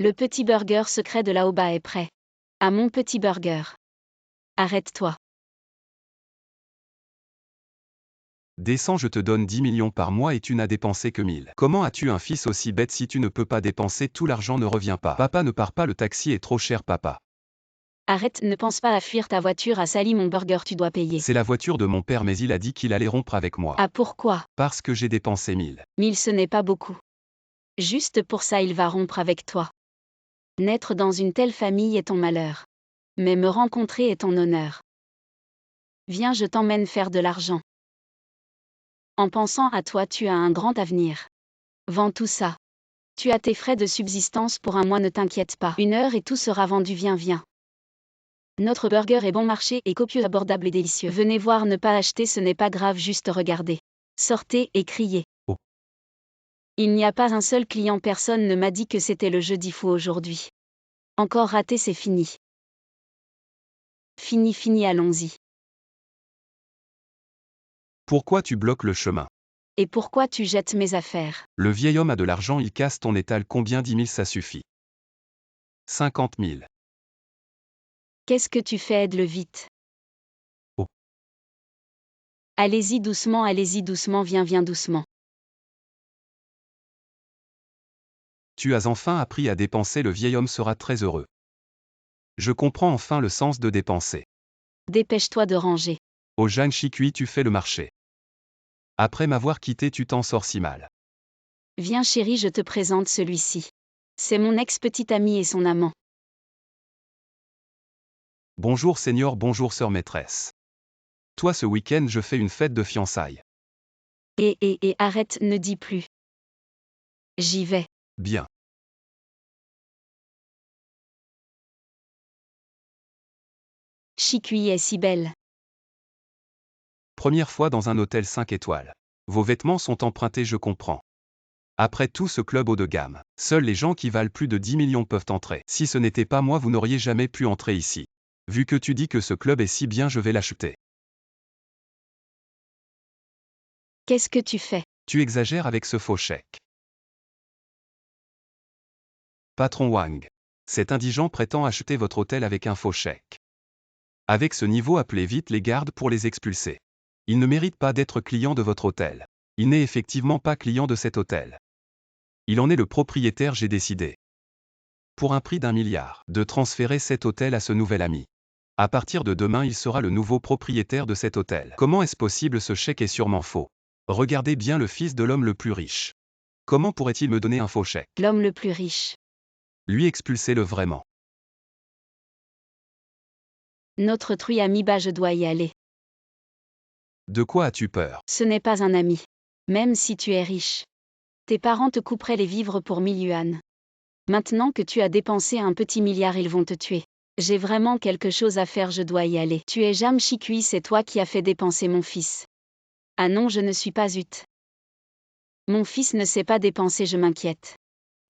Le petit burger secret de Laoba est prêt. À mon petit burger. Arrête-toi. Descends, je te donne 10 millions par mois et tu n'as dépensé que 1000. Comment as-tu un fils aussi bête? Si tu ne peux pas dépenser, tout l'argent ne revient pas. Papa, ne pars pas, le taxi est trop cher, papa. Arrête, ne pense pas à fuir, ta voiture a sali mon burger, tu dois payer. C'est la voiture de mon père, mais il a dit qu'il allait rompre avec moi. Ah, pourquoi? Parce que j'ai dépensé 1000. 1000, ce n'est pas beaucoup. Juste pour ça il va rompre avec toi. Naître dans une telle famille est ton malheur. Mais me rencontrer est ton honneur. Viens, je t'emmène faire de l'argent. En pensant à toi, tu as un grand avenir. Vends tout ça. Tu as tes frais de subsistance pour un mois, ne t'inquiète pas. 1 heure et tout sera vendu, viens. Notre burger est bon marché et copieux, abordable et délicieux. Venez voir, ne pas acheter, ce n'est pas grave, juste regardez. Sortez et criez. Oh. Il n'y a pas un seul client, personne ne m'a dit que c'était le jeudi fou aujourd'hui. Encore raté, c'est fini. Fini, allons-y. Pourquoi tu bloques le chemin? Et pourquoi tu jettes mes affaires? Le vieil homme a de l'argent, il casse ton étal. Combien? 10 000, ça suffit. 50 000. Qu'est-ce que tu fais? Aide-le vite. Oh. Allez-y doucement, viens doucement. Tu as enfin appris à dépenser, le vieil homme sera très heureux. Je comprends enfin le sens de dépenser. Dépêche-toi de ranger. Oh Jeanne Chicui, tu fais le marché. Après m'avoir quitté, tu t'en sors si mal. Viens chérie, je te présente celui-ci. C'est mon ex-petit ami et son amant. Bonjour Seigneur, bonjour sœur maîtresse. Toi, ce week-end, je fais une fête de fiançailles. Et arrête, ne dis plus. J'y vais. Bien. Chicui est si belle. Première fois dans un hôtel 5 étoiles. Vos vêtements sont empruntés, je comprends. Après tout, ce club haut de gamme, seuls les gens qui valent plus de 10 millions peuvent entrer. Si ce n'était pas moi, vous n'auriez jamais pu entrer ici. Vu que tu dis que ce club est si bien, je vais l'acheter. Qu'est-ce que tu fais? Tu exagères avec ce faux chèque. Patron Wang. Cet indigent prétend acheter votre hôtel avec un faux chèque. Avec ce niveau, appelez vite les gardes pour les expulser. Il ne mérite pas d'être client de votre hôtel. Il n'est effectivement pas client de cet hôtel. Il en est le propriétaire, j'ai décidé. Pour un prix d'1 milliard, de transférer cet hôtel à ce nouvel ami. À partir de demain, il sera le nouveau propriétaire de cet hôtel. Comment est-ce possible? Ce chèque est sûrement faux. Regardez bien, le fils de l'homme le plus riche. Comment pourrait-il me donner un faux chèque? L'homme le plus riche. Lui, expulsez-le vraiment. Notre truie ami bas, je dois y aller. De quoi as-tu peur? Ce n'est pas un ami. Même si tu es riche. Tes parents te couperaient les vivres pour 1000 yuan. Maintenant que tu as dépensé un petit milliard, ils vont te tuer. J'ai vraiment quelque chose à faire, je dois y aller. Tu es Jam Chicui, c'est toi qui as fait dépenser mon fils. Ah non, je ne suis pas Zut. Mon fils ne sait pas dépenser, je m'inquiète.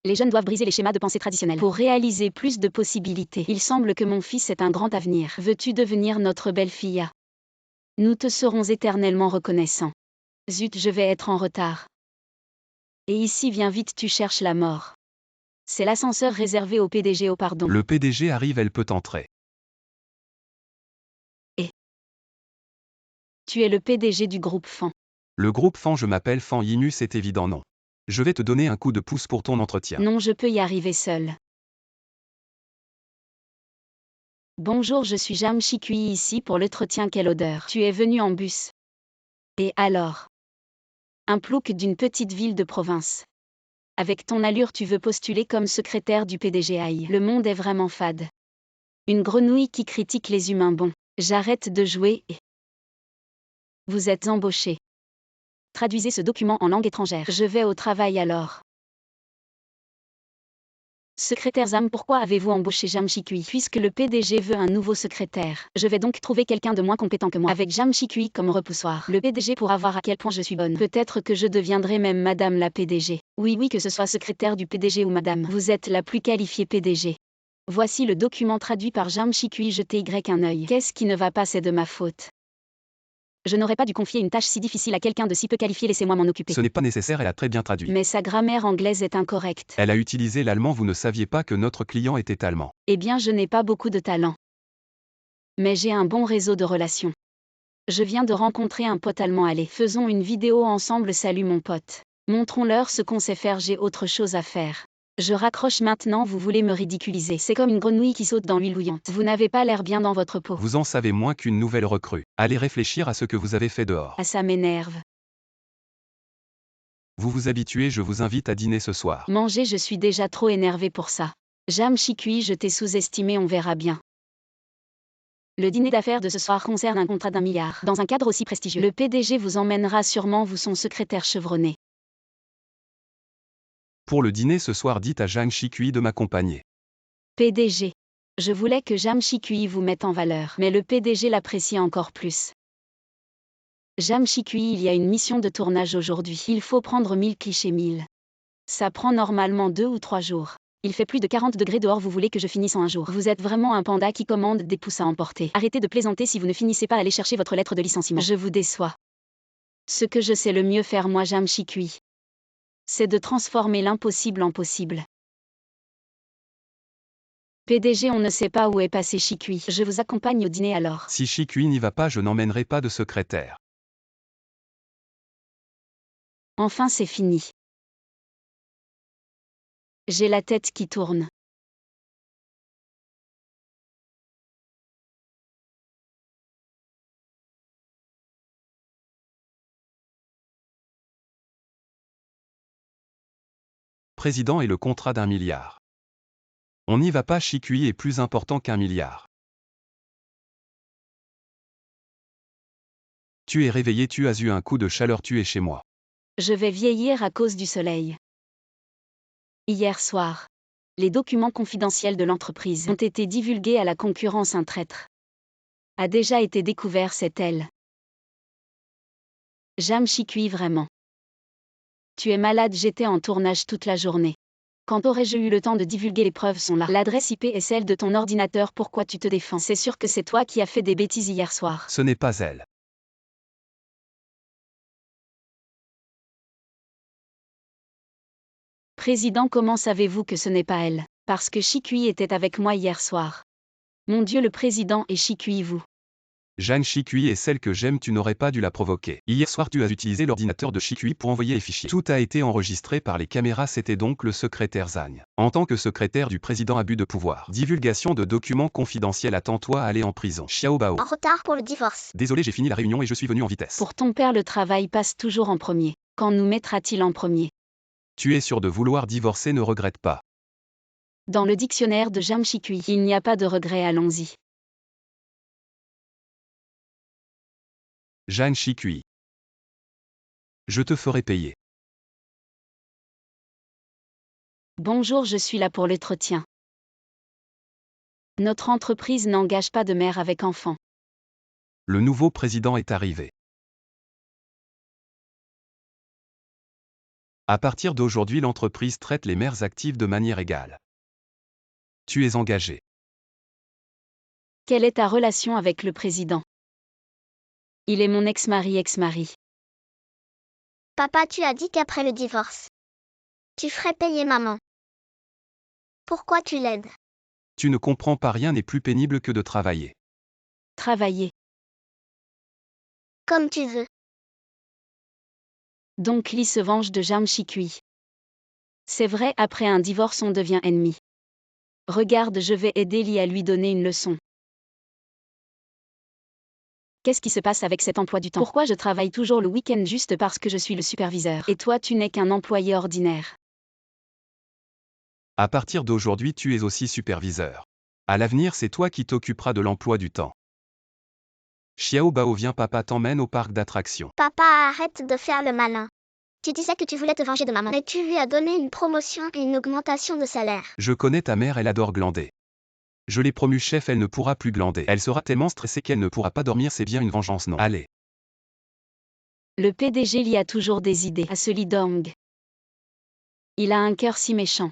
Les jeunes doivent briser les schémas de pensée traditionnels pour réaliser plus de possibilités. Il semble que mon fils ait un grand avenir. Veux-tu devenir notre belle-fille? Nous te serons éternellement reconnaissants. Zut, je vais être en retard. Et ici, viens vite, tu cherches la mort. C'est l'ascenseur réservé au PDG, pardon. Le PDG arrive, elle peut entrer. Et tu es le PDG du groupe Fan. Le groupe Fan, je m'appelle Fan Yinu, c'est évident, non. Je vais te donner un coup de pouce pour ton entretien. Non, je peux y arriver seul. Bonjour, je suis Jam Chicui ici pour l'entretien. Quelle odeur. Tu es venu en bus. Et alors? Un plouc d'une petite ville de province. Avec ton allure, tu veux postuler comme secrétaire du PDG. Aïe, le monde est vraiment fade. Une grenouille qui critique les humains. Bon, j'arrête de jouer et... Vous êtes embauché. Traduisez ce document en langue étrangère. Je vais au travail alors. Secrétaire Zam, pourquoi avez-vous embauché Jam Chicui? Puisque le PDG veut un nouveau secrétaire. Je vais donc trouver quelqu'un de moins compétent que moi. Avec Jam Chicui comme repoussoir. Le PDG pourra voir à quel point je suis bonne. Peut-être que je deviendrai même Madame la PDG. Oui, que ce soit secrétaire du PDG ou Madame. Vous êtes la plus qualifiée PDG. Voici le document traduit par Jam Chicui. Jetez un œil. Qu'est-ce qui ne va pas? C'est de ma faute. Je n'aurais pas dû confier une tâche si difficile à quelqu'un de si peu qualifié, laissez-moi m'en occuper. Ce n'est pas nécessaire, elle a très bien traduit. Mais sa grammaire anglaise est incorrecte. Elle a utilisé l'allemand, vous ne saviez pas que notre client était allemand. Eh bien, je n'ai pas beaucoup de talent. Mais j'ai un bon réseau de relations. Je viens de rencontrer un pote allemand, allez, faisons une vidéo ensemble, salut mon pote. Montrons-leur ce qu'on sait faire, j'ai autre chose à faire. Je raccroche maintenant, vous voulez me ridiculiser. C'est comme une grenouille qui saute dans l'huile bouillante. Vous n'avez pas l'air bien dans votre peau. Vous en savez moins qu'une nouvelle recrue. Allez réfléchir à ce que vous avez fait dehors. Ah, ça m'énerve. Vous vous habituez, je vous invite à dîner ce soir. Manger, je suis déjà trop énervé pour ça. Jam Chikui, je t'ai sous-estimé, on verra bien. Le dîner d'affaires de ce soir concerne un contrat d'1 milliard. Dans un cadre aussi prestigieux, le PDG vous emmènera sûrement, vous son secrétaire chevronné. Pour le dîner ce soir, dites à Jang Chikui de m'accompagner. PDG. Je voulais que Jam Chikui vous mette en valeur, mais le PDG l'apprécie encore plus. Jam Chikui, il y a une mission de tournage aujourd'hui. Il faut prendre 1000 clichés 1000. Ça prend normalement 2 ou 3 jours. Il fait plus de 40 degrés dehors, vous voulez que je finisse en un jour. Vous êtes vraiment un panda qui commande des pouces à emporter. Arrêtez de plaisanter, si vous ne finissez pas, allez chercher votre lettre de licenciement. Je vous déçois. Ce que je sais le mieux faire moi, Jam Chikui, c'est de transformer l'impossible en possible. PDG, on ne sait pas où est passé Chikui. Je vous accompagne au dîner alors. Si Chikui n'y va pas, je n'emmènerai pas de secrétaire. Enfin, c'est fini. J'ai la tête qui tourne. Président et le contrat d'1 milliard. On n'y va pas, Chikui est plus important qu'1 milliard. Tu es réveillé, tu as eu un coup de chaleur, tu es chez moi. Je vais vieillir à cause du soleil. Hier soir, les documents confidentiels de l'entreprise ont été divulgués à la concurrence. Un traître a déjà été découvert, c'est elle. Jam Chikui, vraiment. Tu es malade, j'étais en tournage toute la journée. Quand aurais-je eu le temps de divulguer? Les preuves sont là. L'adresse IP est celle de ton ordinateur, pourquoi tu te défends? C'est sûr que c'est toi qui as fait des bêtises hier soir. Ce n'est pas elle. Président, comment savez-vous que ce n'est pas elle? Parce que Chikui était avec moi hier soir. Mon Dieu, le président et Chikui, vous. Jang Chikui est celle que j'aime, tu n'aurais pas dû la provoquer. Hier soir, tu as utilisé l'ordinateur de Chikui pour envoyer les fichiers. Tout a été enregistré par les caméras, c'était donc le secrétaire Zhang. En tant que secrétaire du président, abus de pouvoir. Divulgation de documents confidentiels, attends-toi à aller en prison. Xiao Bao. En retard pour le divorce. Désolé, j'ai fini la réunion et je suis venu en vitesse. Pour ton père, le travail passe toujours en premier. Quand nous mettra-t-il en premier? Tu es sûr de vouloir divorcer, ne regrette pas. Dans le dictionnaire de Jam Chikui, il n'y a pas de regret, allons-y. Jang Chikui. Je te ferai payer. Bonjour, je suis là pour l'entretien. Notre entreprise n'engage pas de mère avec enfant. Le nouveau président est arrivé. À partir d'aujourd'hui, l'entreprise traite les mères actives de manière égale. Tu es engagé. Quelle est ta relation avec le président? Il est mon ex-mari. Papa, tu as dit qu'après le divorce, tu ferais payer maman. Pourquoi tu l'aides? Tu ne comprends pas, rien n'est plus pénible que de travailler. Travailler. Comme tu veux. Donc Lee se venge de Jam Chikui. C'est vrai, après un divorce on devient ennemi. Regarde, je vais aider Lee à lui donner une leçon. Qu'est-ce qui se passe avec cet emploi du temps? Pourquoi je travaille toujours le week-end juste parce que je suis le superviseur? Et toi, tu n'es qu'un employé ordinaire. À partir d'aujourd'hui, tu es aussi superviseur. À l'avenir, c'est toi qui t'occuperas de l'emploi du temps. Xiao Bao, viens, papa t'emmène au parc d'attractions. Papa, arrête de faire le malin. Tu disais que tu voulais te venger de maman, mais tu lui as donné une promotion et une augmentation de salaire. Je connais ta mère, elle adore glander. Je l'ai promue chef, elle ne pourra plus glander. Elle sera tellement stressée qu'elle ne pourra pas dormir, c'est bien une vengeance, non? Allez. Le PDG Lee a toujours des idées. À ce Lee Dong. Il a un cœur si méchant.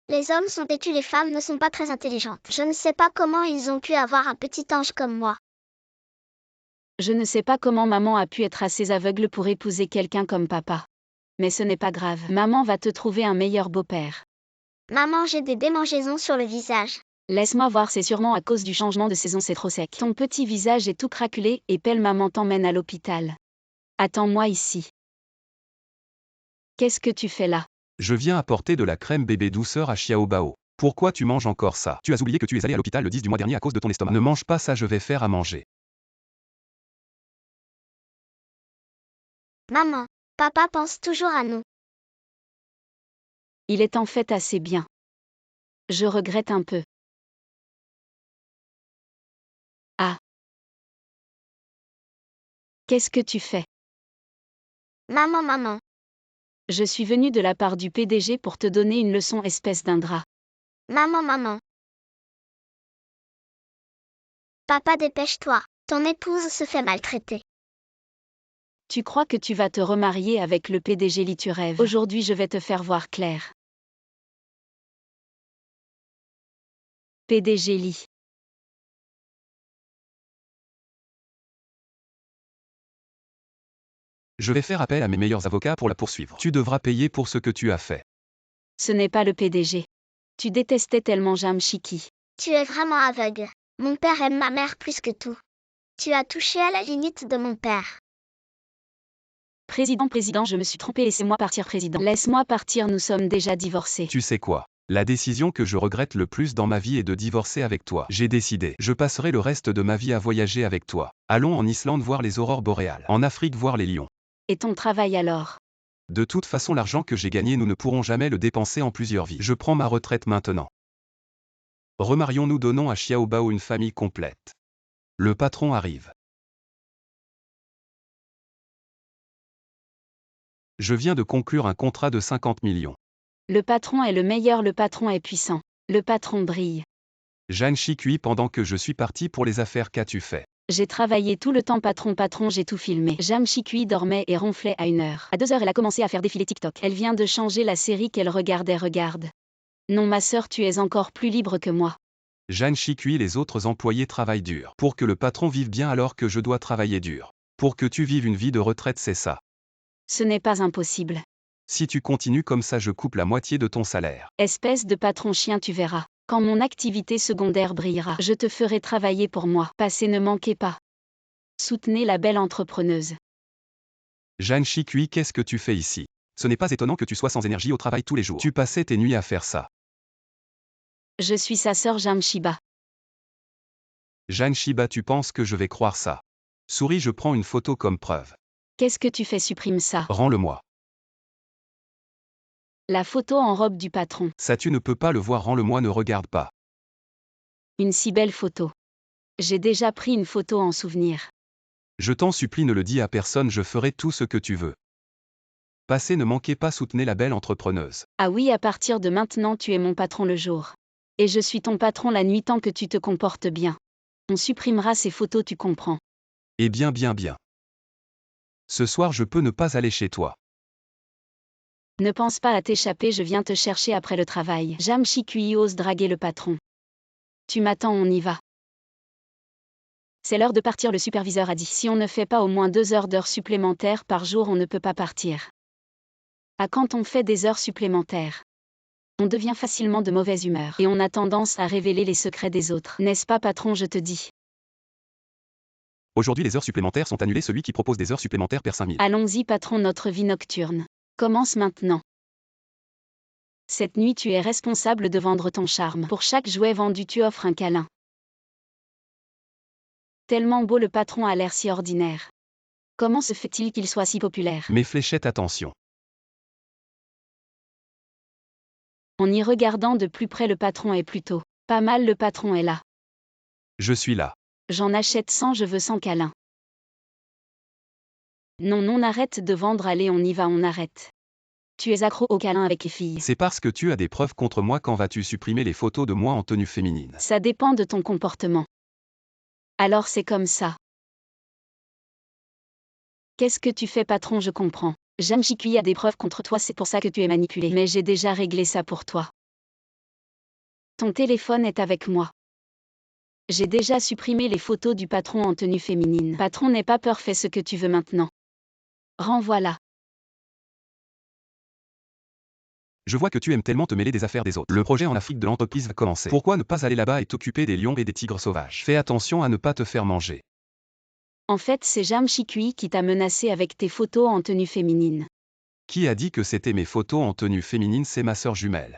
Les hommes sont têtus, les femmes ne sont pas très intelligentes. Je ne sais pas comment ils ont pu avoir un petit ange comme moi. Je ne sais pas comment maman a pu être assez aveugle pour épouser quelqu'un comme papa. Mais ce n'est pas grave. Maman va te trouver un meilleur beau-père. Maman, j'ai des démangeaisons sur le visage. Laisse-moi voir, c'est sûrement à cause du changement de saison, c'est trop sec. Ton petit visage est tout craquelé et pelle, maman t'emmène à l'hôpital. Attends-moi ici. Qu'est-ce que tu fais là? Je viens apporter de la crème bébé douceur à Xiaobao. Pourquoi tu manges encore ça? Tu as oublié que tu es allé à l'hôpital le 10 du mois dernier à cause de ton estomac. Ne mange pas ça, je vais faire à manger. Maman, papa pense toujours à nous. Il est en fait assez bien. Je regrette un peu. Ah. Qu'est-ce que tu fais? Maman. Je suis venue de la part du PDG pour te donner une leçon, espèce d'ingrat. Maman. Papa, dépêche-toi. Ton épouse se fait maltraiter. Tu crois que tu vas te remarier avec le PDG Li, tu rêves. Aujourd'hui je vais te faire voir clair. PDG Li. Je vais faire appel à mes meilleurs avocats pour la poursuivre. Tu devras payer pour ce que tu as fait. Ce n'est pas le PDG. Tu détestais tellement Jamshiki. Tu es vraiment aveugle. Mon père aime ma mère plus que tout. Tu as touché à la limite de mon père. Président, je me suis trompé, laissez-moi partir, président. Laisse-moi partir, nous sommes déjà divorcés. Tu sais quoi? La décision que je regrette le plus dans ma vie est de divorcer avec toi. J'ai décidé. Je passerai le reste de ma vie à voyager avec toi. Allons en Islande voir les aurores boréales. En Afrique voir les lions. Et ton travail alors? De toute façon, l'argent que j'ai gagné, nous ne pourrons jamais le dépenser en plusieurs vies. Je prends ma retraite maintenant. Remarions-nous, donnons à Xiaobao une famille complète. Le patron arrive. Je viens de conclure un contrat de 50 millions. Le patron est le meilleur, le patron est puissant. Le patron brille. Jeanne Chicui, pendant que je suis parti pour les affaires, qu'as-tu fait? J'ai travaillé tout le temps, patron, j'ai tout filmé. Jamshikui dormait et ronflait à 1h. À 2h, elle a commencé à faire défiler TikTok. Elle vient de changer la série qu'elle regardait, regarde. Non, ma sœur, tu es encore plus libre que moi. Jeanne Chicui, les autres employés travaillent dur. Pour que le patron vive bien alors que je dois travailler dur. Pour que tu vives une vie de retraite, c'est ça. Ce n'est pas impossible. Si tu continues comme ça, je coupe la moitié de ton salaire. Espèce de patron chien, tu verras. Quand mon activité secondaire brillera, je te ferai travailler pour moi. Passez, ne manquez pas. Soutenez la belle entrepreneuse. Jeanne Chicui, qu'est-ce que tu fais ici? Ce n'est pas étonnant que tu sois sans énergie au travail tous les jours. Tu passais tes nuits à faire ça. Je suis sa sœur Jamshiba. Jeanne Shiba, tu penses que je vais croire ça? Souris, je prends une photo comme preuve. Qu'est-ce que tu fais? Supprime ça. Rends-le-moi. La photo en robe du patron. Ça, tu ne peux pas le voir, rends-le-moi, ne regarde pas. Une si belle photo. J'ai déjà pris une photo en souvenir. Je t'en supplie, ne le dis à personne, je ferai tout ce que tu veux. Passez, ne manquez pas, soutenez la belle entrepreneuse. Ah oui, à partir de maintenant, tu es mon patron le jour. Et je suis ton patron la nuit tant que tu te comportes bien. On supprimera ces photos, tu comprends. Eh bien. Ce soir, je peux ne pas aller chez toi. Ne pense pas à t'échapper, je viens te chercher après le travail. Jamshikui ose draguer le patron. Tu m'attends, on y va. C'est l'heure de partir, le superviseur a dit. Si on ne fait pas au moins 2 heures d'heures supplémentaires par jour, on ne peut pas partir. Ah, quand on fait des heures supplémentaires, on devient facilement de mauvaise humeur et on a tendance à révéler les secrets des autres. N'est-ce pas, patron, je te dis? Aujourd'hui, les heures supplémentaires sont annulées. Celui qui propose des heures supplémentaires perd 5000. Allons-y, patron, notre vie nocturne commence maintenant. Cette nuit, tu es responsable de vendre ton charme. Pour chaque jouet vendu, tu offres un câlin. Tellement beau, le patron a l'air si ordinaire. Comment se fait-il qu'il soit si populaire? Mes fléchettes, attention. En y regardant de plus près, le patron est plutôt pas mal, le patron est là. Je suis là. J'en achète 100, je veux 100 câlins. Non, arrête de vendre, allez, on y va, on arrête. Tu es accro au câlin avec les filles. C'est parce que tu as des preuves contre moi. Quand vas-tu supprimer les photos de moi en tenue féminine? Ça dépend de ton comportement. Alors c'est comme ça. Qu'est-ce que tu fais, patron? Je comprends. Jamshikui a des preuves contre toi, c'est pour ça que tu es manipulé. Mais j'ai déjà réglé ça pour toi. Ton téléphone est avec moi. J'ai déjà supprimé les photos du patron en tenue féminine. Patron, n'aie pas peur, fais ce que tu veux maintenant. Renvoie-la. Je vois que tu aimes tellement te mêler des affaires des autres. Le projet en Afrique de l'entreprise va commencer. Pourquoi ne pas aller là-bas et t'occuper des lions et des tigres sauvages? Fais attention à ne pas te faire manger. En fait, c'est Jam Chikui qui t'a menacé avec tes photos en tenue féminine. Qui a dit que c'était mes photos en tenue féminine? C'est ma sœur jumelle.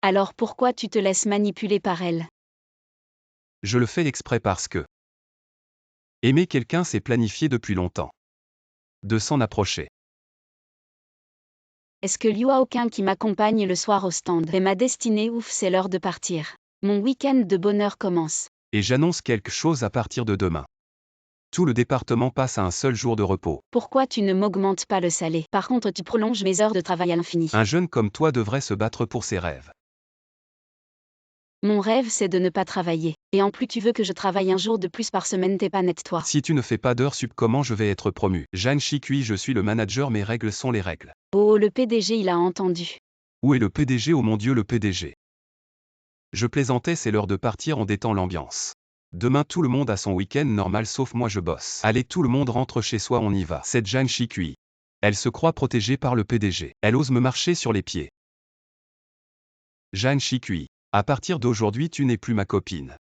Alors pourquoi tu te laisses manipuler par elle? Je le fais exprès parce que aimer quelqu'un, c'est planifié depuis longtemps. De s'en approcher. Est-ce que Liu a aucun qui m'accompagne le soir au stand? C'est ma destinée, ouf, c'est l'heure de partir. Mon week-end de bonheur commence. Et j'annonce quelque chose à partir de demain. Tout le département passe à un seul jour de repos. Pourquoi tu ne m'augmentes pas le salaire? Par contre, tu prolonges mes heures de travail à l'infini. Un jeune comme toi devrait se battre pour ses rêves. Mon rêve, c'est de ne pas travailler. Et en plus, tu veux que je travaille un jour de plus par semaine, t'es pas net, toi. Si tu ne fais pas d'heures sup, comment je vais être promu? Jeanne Chikui, je suis le manager, mes règles sont les règles. Oh, le PDG, il a entendu. Où est le PDG? Oh mon Dieu, le PDG. Je plaisantais, c'est l'heure de partir, on détend l'ambiance. Demain tout le monde a son week-end normal sauf moi, je bosse. Allez, tout le monde rentre chez soi, on y va. Cette Jeanne Chikui. Elle se croit protégée par le PDG. Elle ose me marcher sur les pieds. Jeanne Chikui. À partir d'aujourd'hui, tu n'es plus ma copine.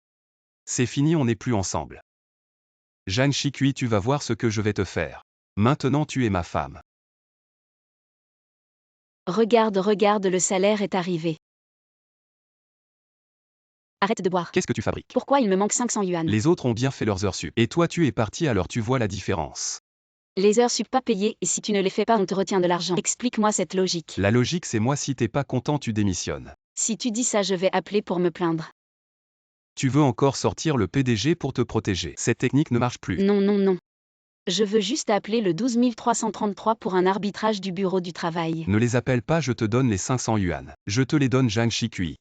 C'est fini, on n'est plus ensemble. Jeanne Chikui, tu vas voir ce que je vais te faire. Maintenant tu es ma femme. Regarde, le salaire est arrivé. Arrête de boire. Qu'est-ce que tu fabriques? Pourquoi il me manque 500 yuan? Les autres ont bien fait leurs heures sup. Et toi tu es parti, alors tu vois la différence. Les heures sup pas payées, et si tu ne les fais pas, on te retient de l'argent. Explique-moi cette logique. La logique, c'est moi, si t'es pas content, tu démissionnes. Si tu dis ça, je vais appeler pour me plaindre. Tu veux encore sortir le PDG pour te protéger. Cette technique ne marche plus. Non. Je veux juste appeler le 12 333 pour un arbitrage du bureau du travail. Ne les appelle pas, je te donne les 500 yuan. Je te les donne, Jeanne Chikui.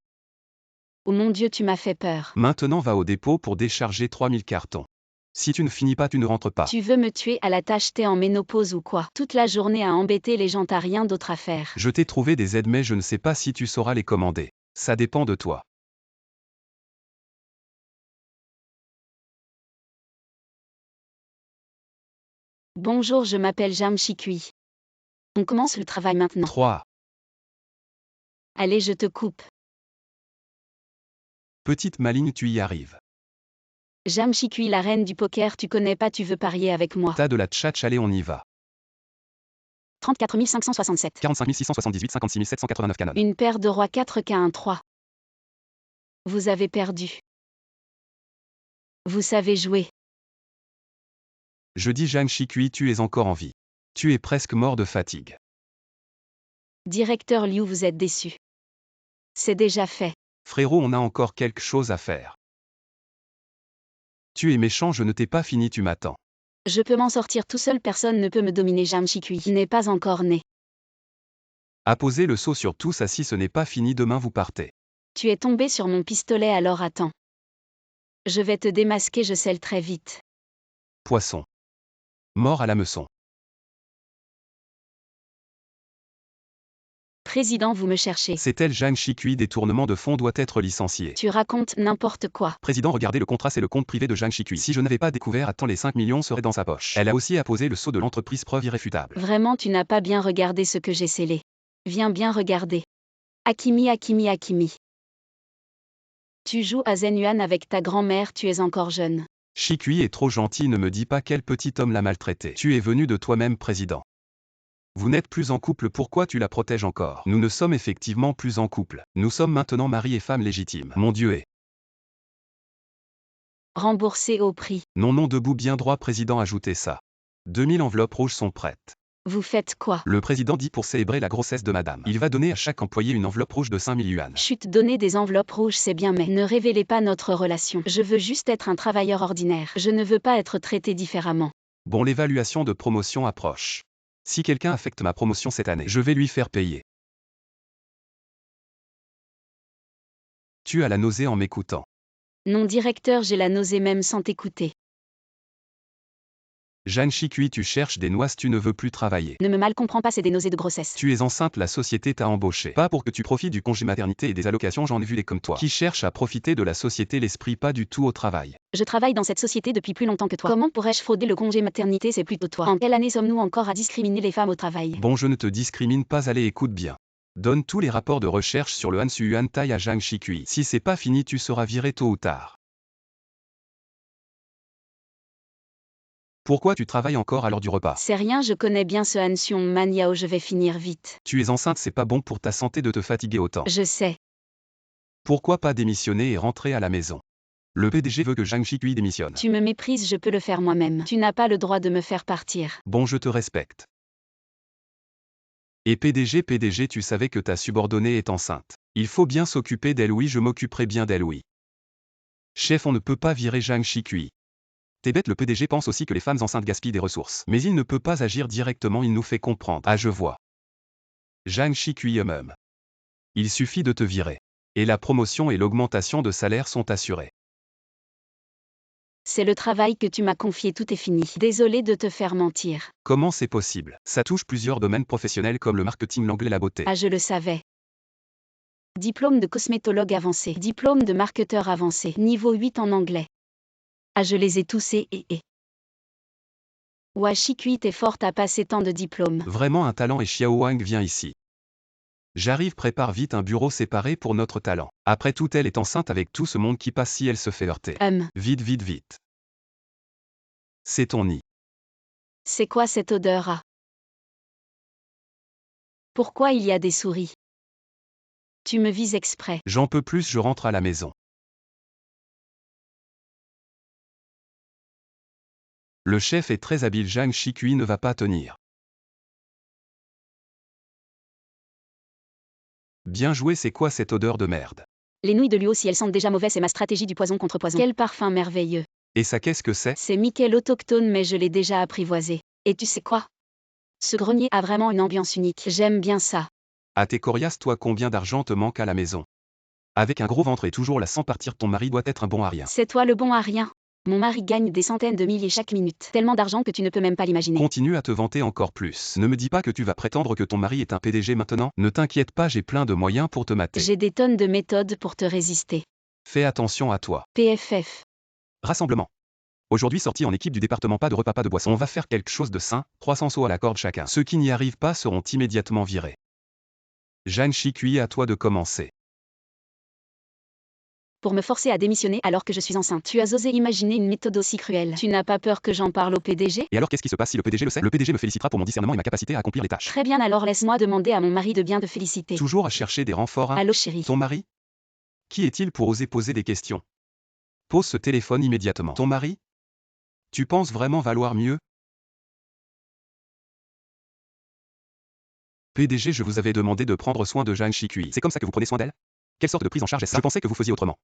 Oh mon Dieu, tu m'as fait peur. Maintenant va au dépôt pour décharger 3000 cartons. Si tu ne finis pas, tu ne rentres pas. Tu veux me tuer à la tâche, t'es en ménopause ou quoi? Toute la journée à embêter les gens, t'as rien d'autre à faire. Je t'ai trouvé des aides, mais je ne sais pas si tu sauras les commander. Ça dépend de toi. Bonjour, je m'appelle Jam Chikui. On commence le travail maintenant. 3. Allez, je te coupe. Petite maligne, tu y arrives. Jam Chikui, la reine du poker, tu connais pas, tu veux parier avec moi. T'as de la tchatch, allez, on y va. 34 567. 45 678, 56 789 canon. Une paire de rois 4 K1 3. Vous avez perdu. Vous savez jouer. Je dis Jeanne Chikui, tu es encore en vie. Tu es presque mort de fatigue. Directeur Liu, vous êtes déçu. C'est déjà fait. Frérot, on a encore quelque chose à faire. Tu es méchant, je ne t'ai pas fini, tu m'attends. Je peux m'en sortir tout seul, personne ne peut me dominer. Jam Chikui n'est pas encore né. Apposez le seau sur tous, assis, ce n'est pas fini, demain vous partez. Tu es tombé sur mon pistolet, alors attends. Je vais te démasquer, je scelle très vite. Poisson. Mort à l'hameçon. Président, vous me cherchez. C'est elle, Jeanne Chikui, détournement de fonds, doit être licenciée. Tu racontes n'importe quoi. Président, regardez le contrat, c'est le compte privé de Jeanne Chikui. Si je n'avais pas découvert à temps, les 5 millions seraient dans sa poche. Elle a aussi apposé le sceau de l'entreprise, preuve irréfutable. Vraiment, tu n'as pas bien regardé ce que j'ai scellé. Viens bien regarder. Akimi. Tu joues à Zenyuan avec ta grand-mère, tu es encore jeune. Chikui est trop gentil, ne me dis pas quel petit homme l'a maltraité. Tu es venu de toi-même, président. Vous n'êtes plus en couple, pourquoi tu la protèges encore? Nous ne sommes effectivement plus en couple. Nous sommes maintenant mari et femme légitime. Mon Dieu est. Remboursé au prix. Non, debout bien droit, président, ajoutez ça. 2000 enveloppes rouges sont prêtes. Vous faites quoi? Le président dit pour célébrer la grossesse de madame. Il va donner à chaque employé une enveloppe rouge de 5000 yuan. Chut, donner des enveloppes rouges c'est bien, mais ne révélez pas notre relation. Je veux juste être un travailleur ordinaire. Je ne veux pas être traité différemment. Bon, l'évaluation de promotion approche. Si quelqu'un affecte ma promotion cette année, je vais lui faire payer. Tu as la nausée en m'écoutant. Non, directeur, j'ai la nausée même sans t'écouter. Jeanne Chicui, tu cherches des noises, tu ne veux plus travailler. Ne me mal comprends pas, c'est des nausées de grossesse. Tu es enceinte, la société t'a embauché. Pas pour que tu profites du congé maternité et des allocations, j'en ai vu des comme toi. Qui cherchent à profiter de la société, l'esprit pas du tout au travail. Je travaille dans cette société depuis plus longtemps que toi. Comment pourrais-je frauder le congé maternité? C'est plutôt toi. En quelle année sommes-nous encore à discriminer les femmes au travail? Bon, je ne te discrimine pas, allez, écoute bien. Donne tous les rapports de recherche sur le Hansu Yuan Tai à Jeanne Chicui. Si c'est pas fini, tu seras viré tôt ou tard. Pourquoi tu travailles encore à l'heure du repas? C'est rien, je connais bien ce Hansion Maniao, je vais finir vite. Tu es enceinte, c'est pas bon pour ta santé de te fatiguer autant. Je sais. Pourquoi pas démissionner et rentrer à la maison? Le PDG veut que Jeanne Chicui démissionne. Tu me méprises, je peux le faire moi-même. Tu n'as pas le droit de me faire partir. Bon, je te respecte. Et PDG, tu savais que ta subordonnée est enceinte. Il faut bien s'occuper d'elle, oui, je m'occuperai bien d'elle, oui. Chef, on ne peut pas virer Jeanne Chicui. T'es bête, le PDG pense aussi que les femmes enceintes gaspillent des ressources. Mais il ne peut pas agir directement, il nous fait comprendre. Ah, je vois. Jeanne Chicui même. Il suffit de te virer. Et la promotion et l'augmentation de salaire sont assurées. C'est le travail que tu m'as confié, tout est fini. Désolé de te faire mentir. Comment c'est possible? Ça touche plusieurs domaines professionnels comme le marketing, l'anglais, la beauté. Ah, je le savais. Diplôme de cosmétologue avancé. Diplôme de marketeur avancé. Niveau 8 en anglais. Ah, je les ai tous et. Ouah, Chicui, t'es forte à passer tant de diplômes. Vraiment un talent, et Xiao Wang vient ici. J'arrive, prépare vite un bureau séparé pour notre talent. Après tout, elle est enceinte avec tout ce monde qui passe si elle se fait heurter. Vite, vite, vite. C'est ton nid. C'est quoi cette odeur? Ah. Pourquoi il y a des souris? Tu me vises exprès. J'en peux plus, je rentre à la maison. Le chef est très habile, Jeanne Chicui ne va pas tenir. Bien joué, c'est quoi cette odeur de merde? Les nouilles de Luo, si elles sentent déjà mauvais, c'est ma stratégie du poison contre poison. Quel parfum merveilleux. Et ça, qu'est-ce que c'est? C'est Mickey l'autochtone, mais je l'ai déjà apprivoisé. Et tu sais quoi? Ce grenier a vraiment une ambiance unique. J'aime bien ça. Ah, t'es coriace, toi, combien d'argent te manque à la maison? Avec un gros ventre et toujours là sans partir, ton mari doit être un bon à rien. C'est toi le bon à rien. Mon mari gagne des centaines de milliers chaque minute. Tellement d'argent que tu ne peux même pas l'imaginer. Continue à te vanter encore plus. Ne me dis pas que tu vas prétendre que ton mari est un PDG maintenant. Ne t'inquiète pas, j'ai plein de moyens pour te mater. J'ai des tonnes de méthodes pour te résister. Fais attention à toi. PFF. Rassemblement. Aujourd'hui, sorti en équipe du département, pas de repas, pas de boisson. On va faire quelque chose de sain, 300 sauts à la corde chacun. Ceux qui n'y arrivent pas seront immédiatement virés. Jeanne Chicui, à toi de commencer. Pour me forcer à démissionner alors que je suis enceinte. Tu as osé imaginer une méthode aussi cruelle. Tu n'as pas peur que j'en parle au PDG? Et alors qu'est-ce qui se passe si le PDG le sait? Le PDG me félicitera pour mon discernement et ma capacité à accomplir les tâches. Très bien, alors laisse-moi demander à mon mari de bien te féliciter. Toujours à chercher des renforts, hein? Allô chérie. Ton mari? Qui est-il pour oser poser des questions? Pose ce téléphone immédiatement. Ton mari? Tu penses vraiment valoir mieux? PDG, je vous avais demandé de prendre soin de Jeanne Chicui. C'est comme ça que vous prenez soin d'elle? Quelle sorte de prise en charge est ça? Je pensais que vous faisiez autrement.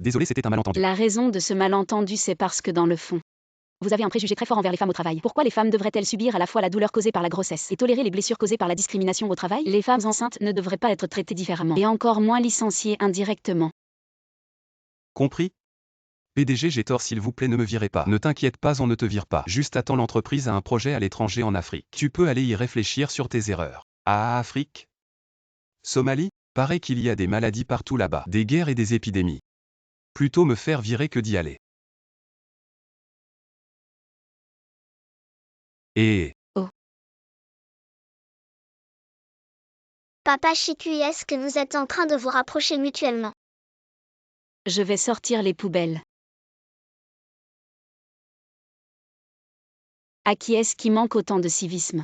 Désolé, c'était un malentendu. La raison de ce malentendu, c'est parce que dans le fond, vous avez un préjugé très fort envers les femmes au travail. Pourquoi les femmes devraient-elles subir à la fois la douleur causée par la grossesse et tolérer les blessures causées par la discrimination au travail? Les femmes enceintes ne devraient pas être traitées différemment, et encore moins licenciées indirectement. Compris? PDG, j'ai tort, s'il vous plaît, ne me virez pas. Ne t'inquiète pas, on ne te vire pas. Juste attends, l'entreprise a un projet à l'étranger en Afrique. Tu peux aller y réfléchir sur tes erreurs. Ah, Afrique? Somalie? Paraît qu'il y a des maladies partout là-bas, des guerres et des épidémies. Plutôt me faire virer que d'y aller. Et... Oh. Papa Chicui, est-ce que vous êtes en train de vous rapprocher mutuellement? Je vais sortir les poubelles. À qui est-ce qui manque autant de civisme?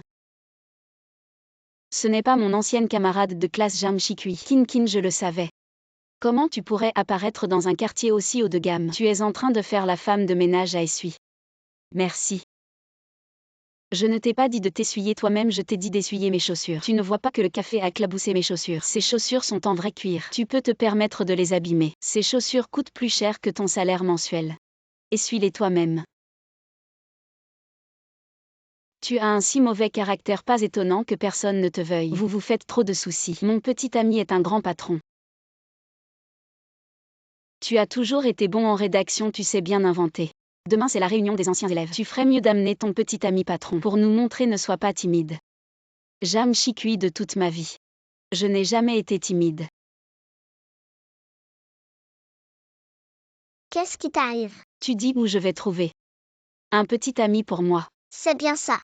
Ce n'est pas mon ancienne camarade de classe Jeanne Chicui. Kin, je le savais. Comment tu pourrais apparaître dans un quartier aussi haut de gamme? Tu es en train de faire la femme de ménage à essuie. Merci. Je ne t'ai pas dit de t'essuyer toi-même, je t'ai dit d'essuyer mes chaussures. Tu ne vois pas que le café a éclaboussé mes chaussures. Ces chaussures sont en vrai cuir. Tu peux te permettre de les abîmer. Ces chaussures coûtent plus cher que ton salaire mensuel. Essuie-les toi-même. Tu as un si mauvais caractère, pas étonnant que personne ne te veuille. Vous vous faites trop de soucis. Mon petit ami est un grand patron. Tu as toujours été bon en rédaction, tu sais bien inventer. Demain c'est la réunion des anciens élèves. Tu ferais mieux d'amener ton petit ami patron pour nous montrer ne sois pas timide. J'aime Chikui de toute ma vie. Je n'ai jamais été timide. Qu'est-ce qui t'arrive? Tu dis où je vais trouver un petit ami pour moi. C'est bien ça.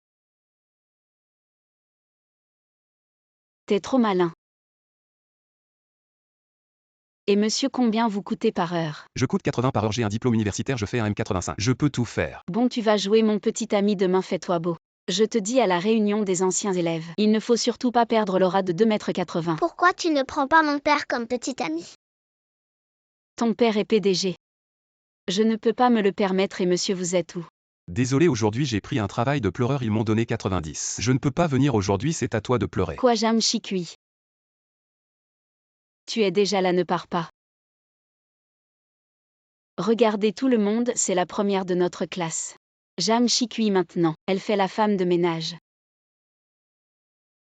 T'es trop malin. Et monsieur, combien vous coûtez par heure? Je coûte 80 par heure, j'ai un diplôme universitaire, je fais un M85. Je peux tout faire. Bon, tu vas jouer mon petit ami demain, fais-toi beau. Je te dis à la réunion des anciens élèves. Il ne faut surtout pas perdre l'aura de 2,80 m. Pourquoi tu ne prends pas mon père comme petit ami? Ton père est PDG. Je ne peux pas me le permettre et monsieur, vous êtes où? Désolé, aujourd'hui j'ai pris un travail de pleureur, ils m'ont donné 90. Je ne peux pas venir aujourd'hui, c'est à toi de pleurer. Quoi, Jam Chikui? Tu es déjà là, ne pars pas. Regardez tout le monde, c'est la première de notre classe. Jam Chikui maintenant, elle fait la femme de ménage.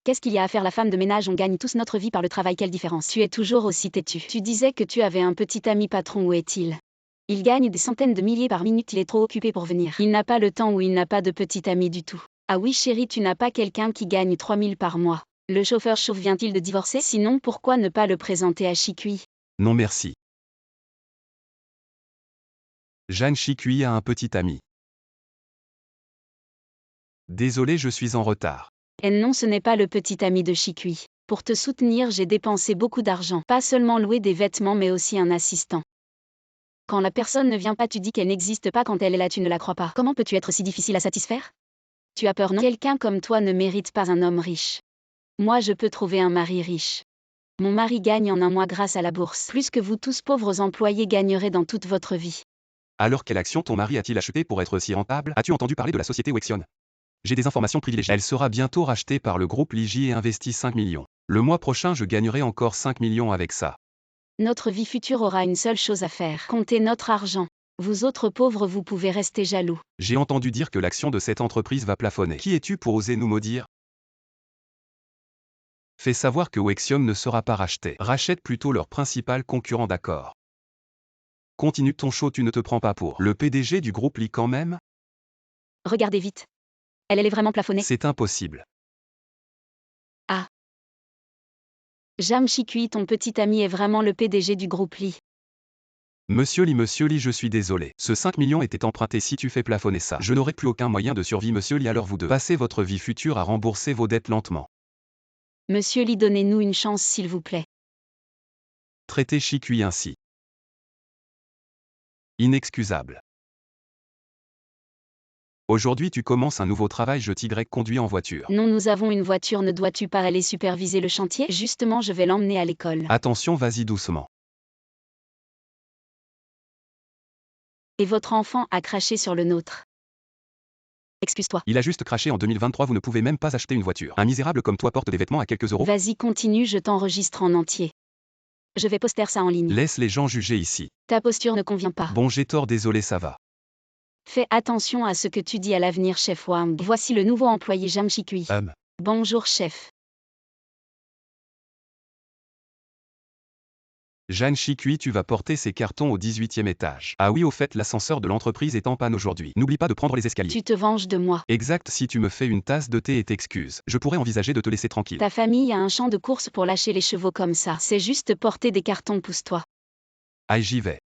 Qu'est-ce qu'il y a à faire la femme de ménage? On gagne tous notre vie par le travail, quelle différence? Tu es toujours aussi têtu. Tu disais que tu avais un petit ami patron, où est-il? Il gagne des centaines de milliers par minute, il est trop occupé pour venir. Il n'a pas le temps ou il n'a pas de petit ami du tout. Ah oui chérie, tu n'as pas quelqu'un qui gagne 3000 par mois. Le chauffeur chauffe vient-il de divorcer? Sinon pourquoi ne pas le présenter à Chikui? Non merci. Jeanne Chikui a un petit ami. Désolé, je suis en retard. Et non, ce n'est pas le petit ami de Chikui. Pour te soutenir, j'ai dépensé beaucoup d'argent. Pas seulement louer des vêtements mais aussi un assistant. Quand la personne ne vient pas, tu dis qu'elle n'existe pas, quand elle est là, tu ne la crois pas. Comment peux-tu être si difficile à satisfaire? Tu as peur, non? Quelqu'un comme toi ne mérite pas un homme riche. Moi, je peux trouver un mari riche. Mon mari gagne en un mois grâce à la bourse plus que vous tous pauvres employés gagneraient dans toute votre vie. Alors quelle action ton mari a-t-il acheté pour être si rentable? As-tu entendu parler de la société Wexion? J'ai des informations privilégiées. Elle sera bientôt rachetée par le groupe Ligi et investit 5 millions. Le mois prochain, je gagnerai encore 5 millions avec ça. Notre vie future aura une seule chose à faire, compter notre argent. Vous autres pauvres, vous pouvez rester jaloux. J'ai entendu dire que l'action de cette entreprise va plafonner. Qui es-tu pour oser nous maudire? Fais savoir que Wexium ne sera pas racheté. Rachète plutôt leur principal concurrent, d'accord. Continue ton show, tu ne te prends pas pour le PDG du groupe Li quand même? Regardez vite. Elle est vraiment plafonnée. C'est impossible. Jam Chikui, ton petit ami est vraiment le PDG du groupe Li. Monsieur Li, je suis désolé. Ce 5 millions était emprunté, si tu fais plafonner ça. Je n'aurai plus aucun moyen de survie, monsieur Li, alors vous deux passez votre vie future à rembourser vos dettes lentement. Monsieur Li, donnez-nous une chance s'il vous plaît. Traitez Chikui ainsi. Inexcusable. Aujourd'hui tu commences un nouveau travail, je t'y conduis en voiture. Non, nous avons une voiture, ne dois-tu pas aller superviser le chantier? Justement, je vais l'emmener à l'école. Attention, vas-y doucement. Et votre enfant a craché sur le nôtre. Excuse-toi. Il a juste craché en 2023, vous ne pouvez même pas acheter une voiture. Un misérable comme toi porte des vêtements à quelques euros. Vas-y, continue, je t'enregistre en entier. Je vais poster ça en ligne. Laisse les gens juger ici. Ta posture ne convient pas. Bon, j'ai tort, désolé, ça va. Fais attention à ce que tu dis à l'avenir, chef Wang. Voici le nouveau employé Jam Chikui. Bonjour, chef. Jeanne Chikui, tu vas porter ces cartons au 18e étage. Ah oui, au fait, l'ascenseur de l'entreprise est en panne aujourd'hui. N'oublie pas de prendre les escaliers. Tu te venges de moi. Exact, si tu me fais une tasse de thé et t'excuses, je pourrais envisager de te laisser tranquille. Ta famille a un champ de course pour lâcher les chevaux comme ça. C'est juste porter des cartons, pousse-toi. Aïe, j'y vais.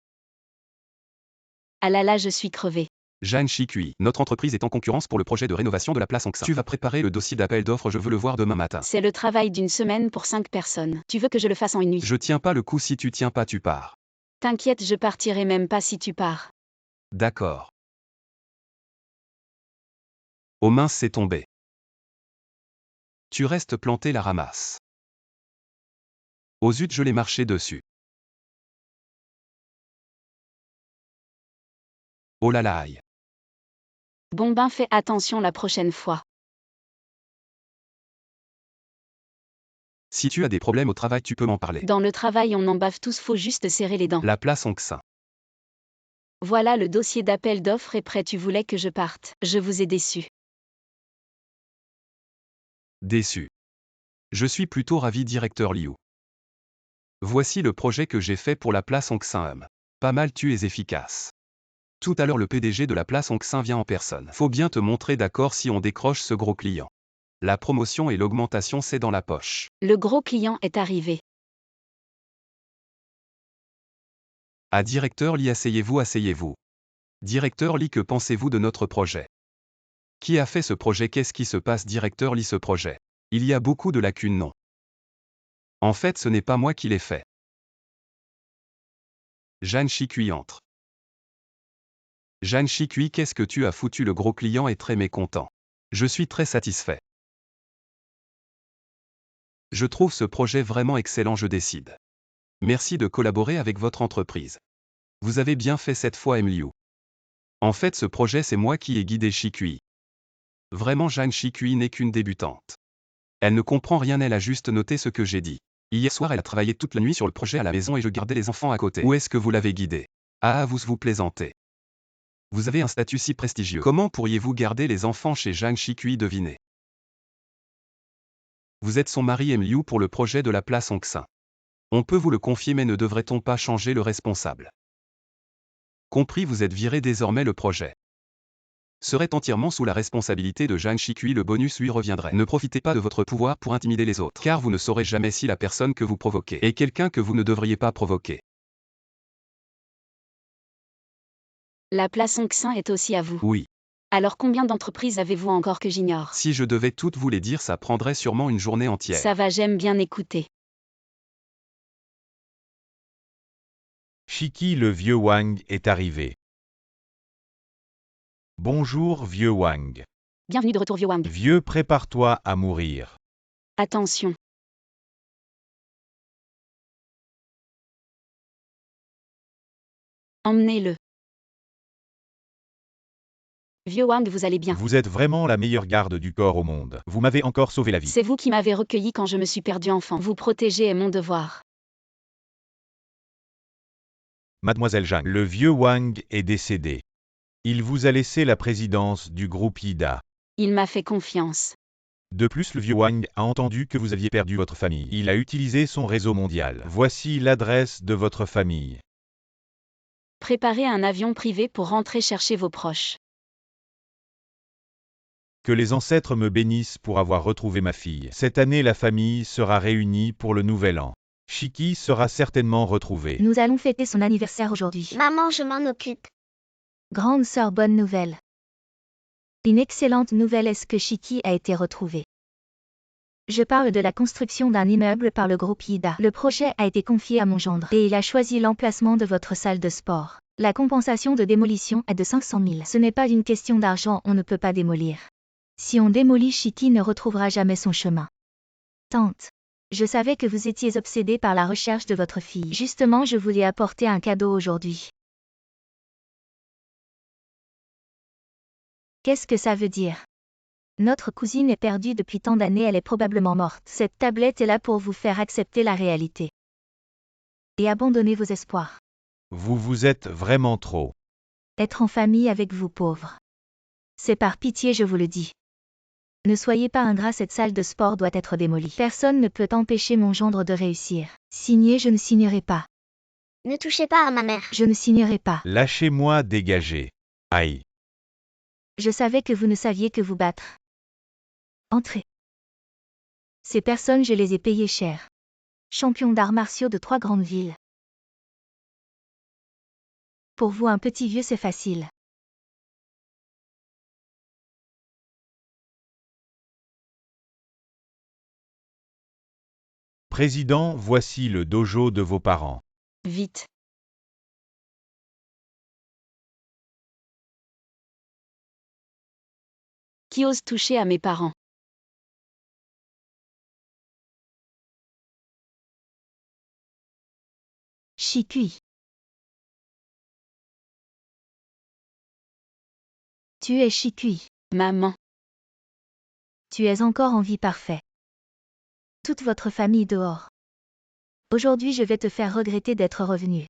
Ah là là, je suis crevée. Jeanne Chikui, notre entreprise est en concurrence pour le projet de rénovation de la place Anxin. Tu vas préparer le dossier d'appel d'offres, je veux le voir demain matin. C'est le travail d'une semaine pour 5 personnes. Tu veux que je le fasse en une nuit? Je tiens pas le coup, si tu tiens pas, tu pars. T'inquiète, je partirai même pas si tu pars. D'accord. Oh mince, c'est tombé. Tu restes planté, la ramasse. Oh zut, je l'ai marché dessus. Oh là là aïe. Bon ben, fais attention la prochaine fois. Si tu as des problèmes au travail, tu peux m'en parler. Dans le travail, on en bave tous, faut juste serrer les dents. La place Anxin. Voilà, le dossier d'appel d'offres est prêt, tu voulais que je parte. Je vous ai déçu. Déçu. Je suis plutôt ravi, directeur Liu. Voici le projet que j'ai fait pour la place Anxin. Pas mal, tu es efficace. Tout à l'heure le PDG de la place Onxin vient en personne. Faut bien te montrer d'accord si on décroche ce gros client. La promotion et l'augmentation c'est dans la poche. Le gros client est arrivé. À directeur Li, asseyez-vous, asseyez-vous. Directeur Li, que pensez-vous de notre projet? Qui a fait ce projet? Qu'est-ce qui se passe? Directeur Li, ce projet. Il y a beaucoup de lacunes, non? En fait, ce n'est pas moi qui l'ai fait. Jeanne Chicui entre. Jeanne Chicui, qu'est-ce que tu as foutu? Le gros client est très mécontent. Je suis très satisfait. Je trouve ce projet vraiment excellent, je décide. Merci de collaborer avec votre entreprise. Vous avez bien fait cette fois, Emliu. En fait, ce projet, c'est moi qui ai guidé Chicui. Vraiment, Jeanne Chicui n'est qu'une débutante. Elle ne comprend rien, elle a juste noté ce que j'ai dit. Hier soir, elle a travaillé toute la nuit sur le projet à la maison et je gardais les enfants à côté. Où est-ce que vous l'avez guidée? Ah, vous plaisantez. Vous avez un statut si prestigieux. Comment pourriez-vous garder les enfants chez Jeanne Chicui? Devinez. Vous êtes son mari Emliu pour le projet de la place Onxin. On peut vous le confier, mais ne devrait-on pas changer le responsable? Compris, vous êtes viré, désormais le projet serait entièrement sous la responsabilité de Jeanne Chicui, le bonus lui reviendrait. Ne profitez pas de votre pouvoir pour intimider les autres, car vous ne saurez jamais si la personne que vous provoquez est quelqu'un que vous ne devriez pas provoquer. La place Onxin est aussi à vous. Oui. Alors combien d'entreprises avez-vous encore que j'ignore? Si je devais toutes vous les dire, ça prendrait sûrement une journée entière. Ça va, j'aime bien écouter. Chicui, le vieux Wang, est arrivé. Bonjour vieux Wang. Bienvenue de retour, vieux Wang. Vieux, prépare-toi à mourir. Attention. Emmenez-le. Vieux Wang, vous allez bien. Vous êtes vraiment la meilleure garde du corps au monde. Vous m'avez encore sauvé la vie. C'est vous qui m'avez recueilli quand je me suis perdu enfant. Vous protéger est mon devoir. Mademoiselle Zhang, le vieux Wang est décédé. Il vous a laissé la présidence du groupe Ida. Il m'a fait confiance. De plus, le vieux Wang a entendu que vous aviez perdu votre famille. Il a utilisé son réseau mondial. Voici l'adresse de votre famille. Préparez un avion privé pour rentrer chercher vos proches. Que les ancêtres me bénissent pour avoir retrouvé ma fille. Cette année, la famille sera réunie pour le nouvel an. Chicui sera certainement retrouvée. Nous allons fêter son anniversaire aujourd'hui. Maman, je m'en occupe. Grande sœur, bonne nouvelle. Une excellente nouvelle est que Chicui a été retrouvé. Je parle de la construction d'un immeuble par le groupe Ida. Le projet a été confié à mon gendre et il a choisi l'emplacement de votre salle de sport. La compensation de démolition est de 500 000. Ce n'est pas une question d'argent, on ne peut pas démolir. Si on démolit, Chicui ne retrouvera jamais son chemin. Tante. Je savais que vous étiez obsédée par la recherche de votre fille. Justement, je voulais apporter un cadeau aujourd'hui. Qu'est-ce que ça veut dire? Notre cousine est perdue depuis tant d'années, elle est probablement morte. Cette tablette est là pour vous faire accepter la réalité. Et abandonner vos espoirs. Vous êtes vraiment trop. Être en famille avec vous, pauvre. C'est par pitié, je vous le dis. Ne soyez pas ingrat, cette salle de sport doit être démolie. Personne ne peut empêcher mon gendre de réussir. Signé, je ne signerai pas. Ne touchez pas à ma mère. Je ne signerai pas. Lâchez-moi, dégagez. Aïe. Je savais que vous ne saviez que vous battre. Entrez. Ces personnes, je les ai payées cher. Champions d'arts martiaux de 3 grandes villes. Pour vous, un petit vieux, c'est facile. Président, voici le dojo de vos parents. Vite. Qui ose toucher à mes parents? Chicui. Tu es Chicui. Maman. Tu es encore en vie, parfait. Toute votre famille dehors. Aujourd'hui, je vais te faire regretter d'être revenu.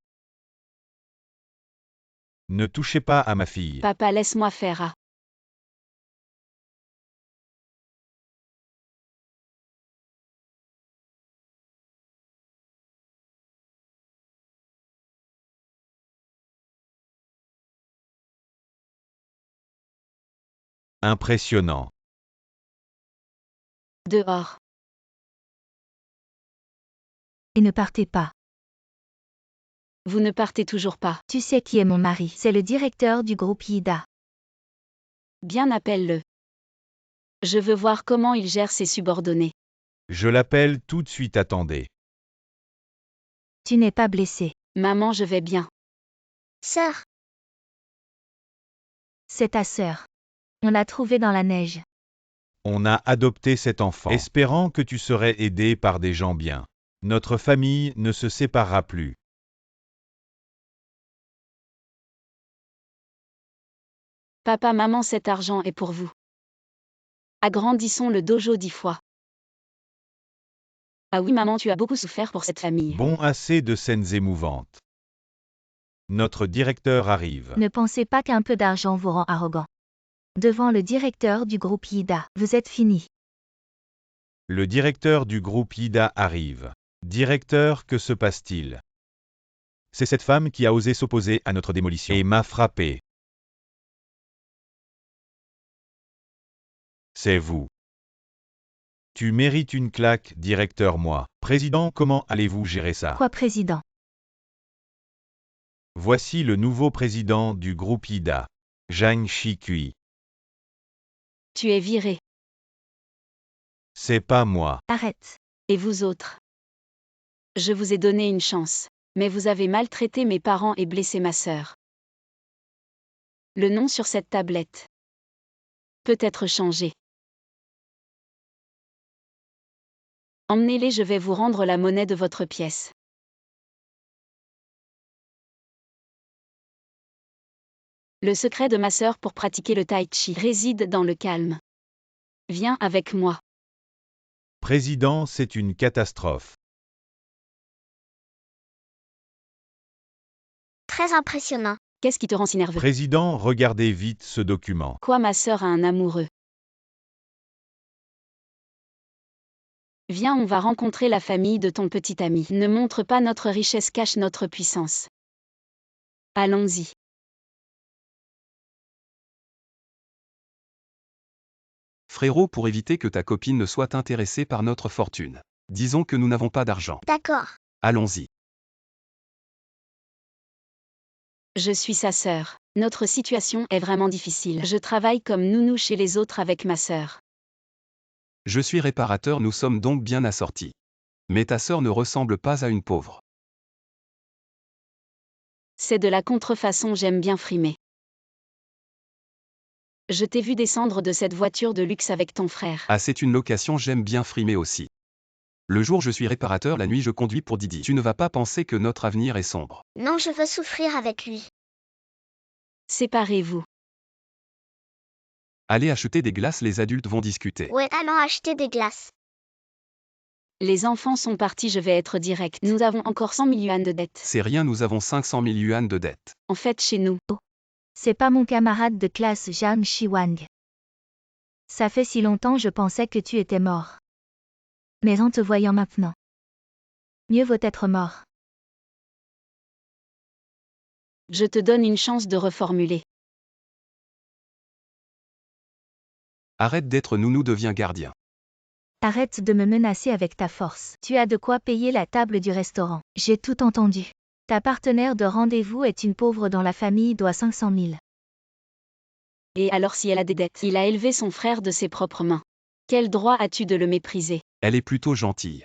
Ne touchez pas à ma fille. Papa, laisse-moi faire. Impressionnant. Dehors. Et ne partez pas. Vous ne partez toujours pas. Tu sais qui est mon mari? C'est le directeur du groupe Ida. Bien, appelle-le. Je veux voir comment il gère ses subordonnés. Je l'appelle tout de suite, attendez. Tu n'es pas blessé. Maman, je vais bien. Sœur, C'est ta sœur. On l'a trouvée dans la neige. On a adopté cet enfant, espérant que tu serais aidé par des gens bien. Notre famille ne se séparera plus. Papa, maman, cet argent est pour vous. Agrandissons le dojo 10 fois. Ah oui, maman, tu as beaucoup souffert pour cette famille. Bon, assez de scènes émouvantes. Notre directeur arrive. Ne pensez pas qu'un peu d'argent vous rend arrogant. Devant le directeur du groupe Ida, vous êtes fini. Le directeur du groupe Ida arrive. Directeur, que se passe-t-il? C'est cette femme qui a osé s'opposer à notre démolition et m'a frappé. C'est vous. Tu mérites une claque, directeur, moi. Président, comment allez-vous gérer ça? Quoi, président? Voici le nouveau président du groupe Ida. Zhang Shikui. Tu es viré. C'est pas moi. Arrête. Et vous autres? Je vous ai donné une chance. Mais vous avez maltraité mes parents et blessé ma sœur. Le nom sur cette tablette peut être changé. Emmenez-les, je vais vous rendre la monnaie de votre pièce. Le secret de ma sœur pour pratiquer le tai chi réside dans le calme. Viens avec moi. Président, c'est une catastrophe. très impressionnant. Qu'est-ce qui te rend si nerveux? Président, regardez vite ce document. Quoi, ma sœur a un amoureux? Viens, on va rencontrer la famille de ton petit ami. Ne montre pas notre richesse, cache notre puissance. Allons-y. Frérot, pour éviter que ta copine ne soit intéressée par notre fortune. Disons que nous n'avons pas d'argent. D'accord. Allons-y. Je suis sa sœur. Notre situation est vraiment difficile. Je travaille comme nounou chez les autres avec ma sœur. Je suis réparateur, nous sommes donc bien assortis. Mais ta sœur ne ressemble pas à une pauvre. C'est de la contrefaçon, j'aime bien frimer. Je t'ai vu descendre de cette voiture de luxe avec ton frère. Ah, c'est une location, j'aime bien frimer aussi. Le jour je suis réparateur, la nuit je conduis pour Didi. Tu ne vas pas penser que notre avenir est sombre. Non, je veux souffrir avec lui. Séparez-vous. Allez acheter des glaces, les adultes vont discuter. Ouais, allons acheter des glaces. Les enfants sont partis, je vais être direct. Nous avons encore 100 000 yuan de dette. C'est rien, nous avons 500 000 yuan de dette. En fait, chez nous. C'est pas mon camarade de classe Zhang Shiwang. Ça fait si longtemps, je pensais que tu étais mort. Mais en te voyant maintenant, mieux vaut être mort. Je te donne une chance de reformuler. Arrête d'être nounou, deviens gardien. Arrête de me menacer avec ta force. Tu as de quoi payer la table du restaurant. J'ai tout entendu. Ta partenaire de rendez-vous est une pauvre dont la famille doit 500 000. Et alors si elle a des dettes? Il a élevé son frère de ses propres mains. Quel droit as-tu de le mépriser? Elle est plutôt gentille.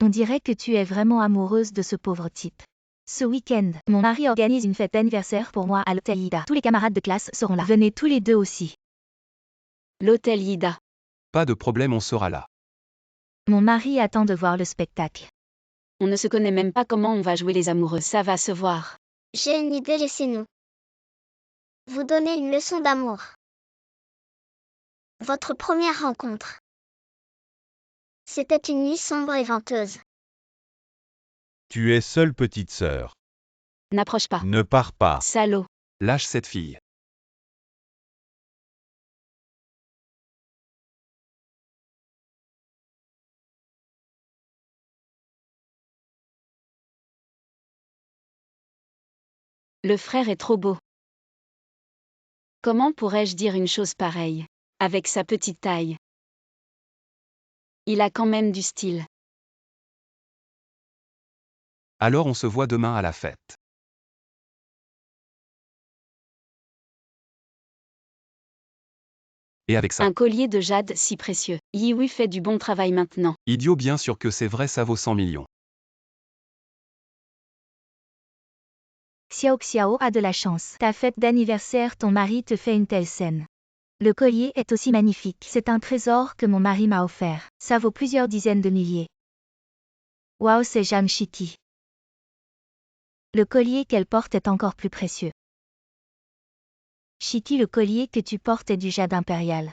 On dirait que tu es vraiment amoureuse de ce pauvre type. Ce week-end, mon mari organise une fête d'anniversaire pour moi à l'hôtel Ida. Tous les camarades de classe seront là. Venez tous les deux aussi. L'hôtel Ida. Pas de problème, on sera là. Mon mari attend de voir le spectacle. On ne se connaît même pas, comment on va jouer les amoureux? Ça va se voir. J'ai une idée, laissez-nous vous donner une leçon d'amour. Votre première rencontre. C'était une nuit sombre et venteuse. Tu es seule, petite sœur. N'approche pas. Ne pars pas. Salaud. Lâche cette fille. Le frère est trop beau. Comment pourrais-je dire une chose pareille? Avec sa petite taille. Il a quand même du style. Alors on se voit demain à la fête. Et avec ça. Un collier de jade si précieux. Yiwu fait du bon travail maintenant. Idiot, bien sûr que c'est vrai, ça vaut 100 millions. Xiao Xiao a de la chance. Ta fête d'anniversaire, ton mari te fait une telle scène. Le collier est aussi magnifique. C'est un trésor que mon mari m'a offert. Ça vaut plusieurs dizaines de milliers. Waouh, c'est Jeanne Chitty. Le collier qu'elle porte est encore plus précieux. Chitty, le collier que tu portes est du jade impérial.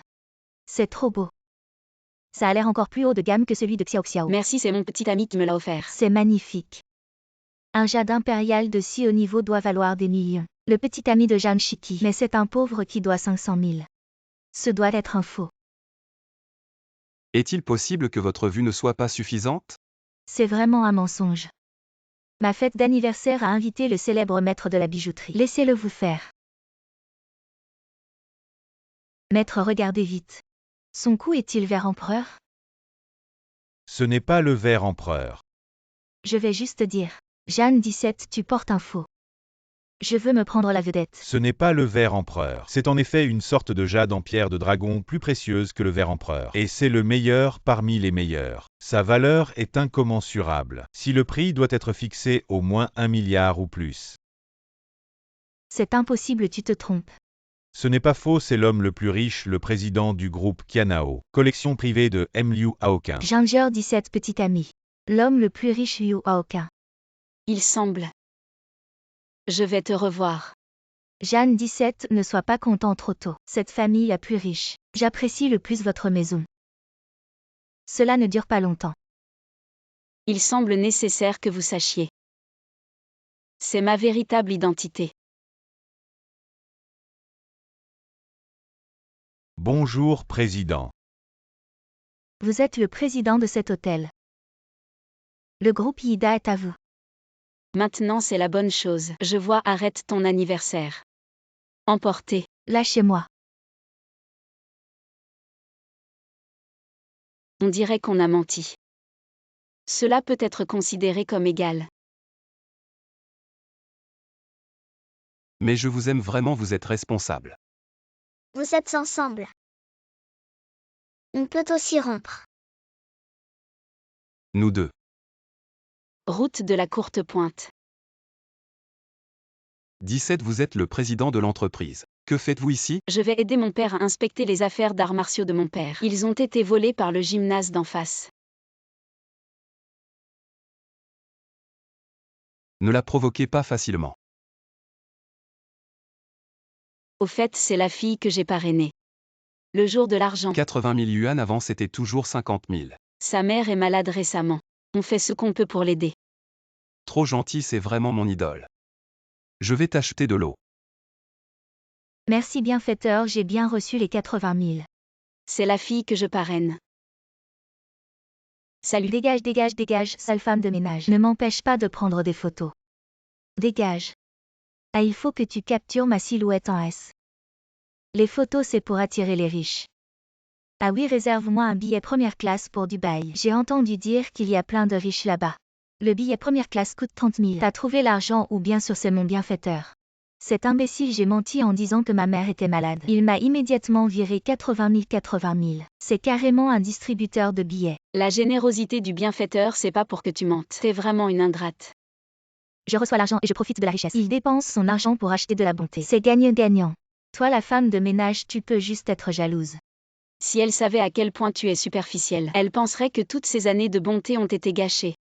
C'est trop beau. Ça a l'air encore plus haut de gamme que celui de Xiao Xiao. Merci, c'est mon petit ami qui me l'a offert. C'est magnifique. Un jade impérial de si haut niveau doit valoir des millions. Le petit ami de Jeanne Chitty. Mais c'est un pauvre qui doit 500 000. Ce doit être un faux. Est-il possible que votre vue ne soit pas suffisante? C'est vraiment un mensonge. Ma fête d'anniversaire a invité le célèbre maître de la bijouterie. Laissez-le vous faire. Maître, regardez vite. Son cou est-il vert empereur? Ce n'est pas le ver empereur. Je vais juste dire. Jeanne 17, tu portes un faux. Je veux me prendre la vedette. Ce n'est pas le ver empereur. C'est en effet une sorte de jade en pierre de dragon plus précieuse que le ver empereur. Et c'est le meilleur parmi les meilleurs. Sa valeur est incommensurable. Si le prix doit être fixé au moins 1 milliard ou plus. C'est impossible, tu te trompes. Ce n'est pas faux, c'est l'homme le plus riche, le président du groupe Kianao. Collection privée de M. Liu Aokin. Ginger 17, petit ami. L'homme le plus riche, Liu Aokin. Il semble. Je vais te revoir. Jeanne 17, ne sois pas content trop tôt. Cette famille la plus riche. J'apprécie le plus votre maison. Cela ne dure pas longtemps. Il semble nécessaire que vous sachiez. C'est ma véritable identité. Bonjour, président. Vous êtes le président de cet hôtel. Le groupe Ida est à vous. Maintenant c'est la bonne chose. Je vois, arrête ton anniversaire. Emporté. Lâchez-moi. On dirait qu'on a menti. Cela peut être considéré comme égal. Mais je vous aime vraiment, vous êtes responsable. Vous êtes ensemble. On peut aussi rompre. Nous deux. Route de la courte pointe. 17, vous êtes le président de l'entreprise. Que faites-vous ici? Je vais aider mon père à inspecter les affaires d'arts martiaux de mon père. Ils ont été volés par le gymnase d'en face. Ne la provoquez pas facilement. Au fait, c'est la fille que j'ai parrainée. Le jour de l'argent. 80 000 yuan avant, c'était toujours 50 000. Sa mère est malade récemment. On fait ce qu'on peut pour l'aider. Trop gentil, c'est vraiment mon idole. Je vais t'acheter de l'eau. Merci bienfaiteur, j'ai bien reçu les 80 000. C'est la fille que je parraine. Salut. Dégage, dégage, dégage, sale femme de ménage. Ne m'empêche pas de prendre des photos. Dégage. Ah, il faut que tu captures ma silhouette en S. Les photos, c'est pour attirer les riches. Ah oui, réserve-moi un billet première classe pour Dubaï. J'ai entendu dire qu'il y a plein de riches là-bas. Le billet première classe coûte 30 000. T'as trouvé l'argent ou bien sûr c'est mon bienfaiteur? Cet imbécile, j'ai menti en disant que ma mère était malade. Il m'a immédiatement viré 80 000. C'est carrément un distributeur de billets. La générosité du bienfaiteur, c'est pas pour que tu mentes. T'es vraiment une ingrate. Je reçois l'argent et je profite de la richesse. Il dépense son argent pour acheter de la bonté. C'est gagnant-gagnant. Toi, la femme de ménage, tu peux juste être jalouse. Si elle savait à quel point tu es superficielle, elle penserait que toutes ces années de bonté ont été gâchées.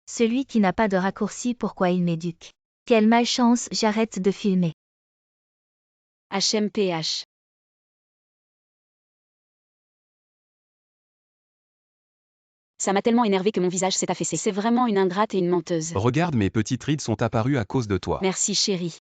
Celui qui n'a pas de raccourci, pourquoi il m'éduque? Quelle malchance, j'arrête de filmer. HMPH. Ça m'a tellement énervé que mon visage s'est affaissé. C'est vraiment une ingrate et une menteuse. Regarde, mes petites rides sont apparues à cause de toi. Merci chérie.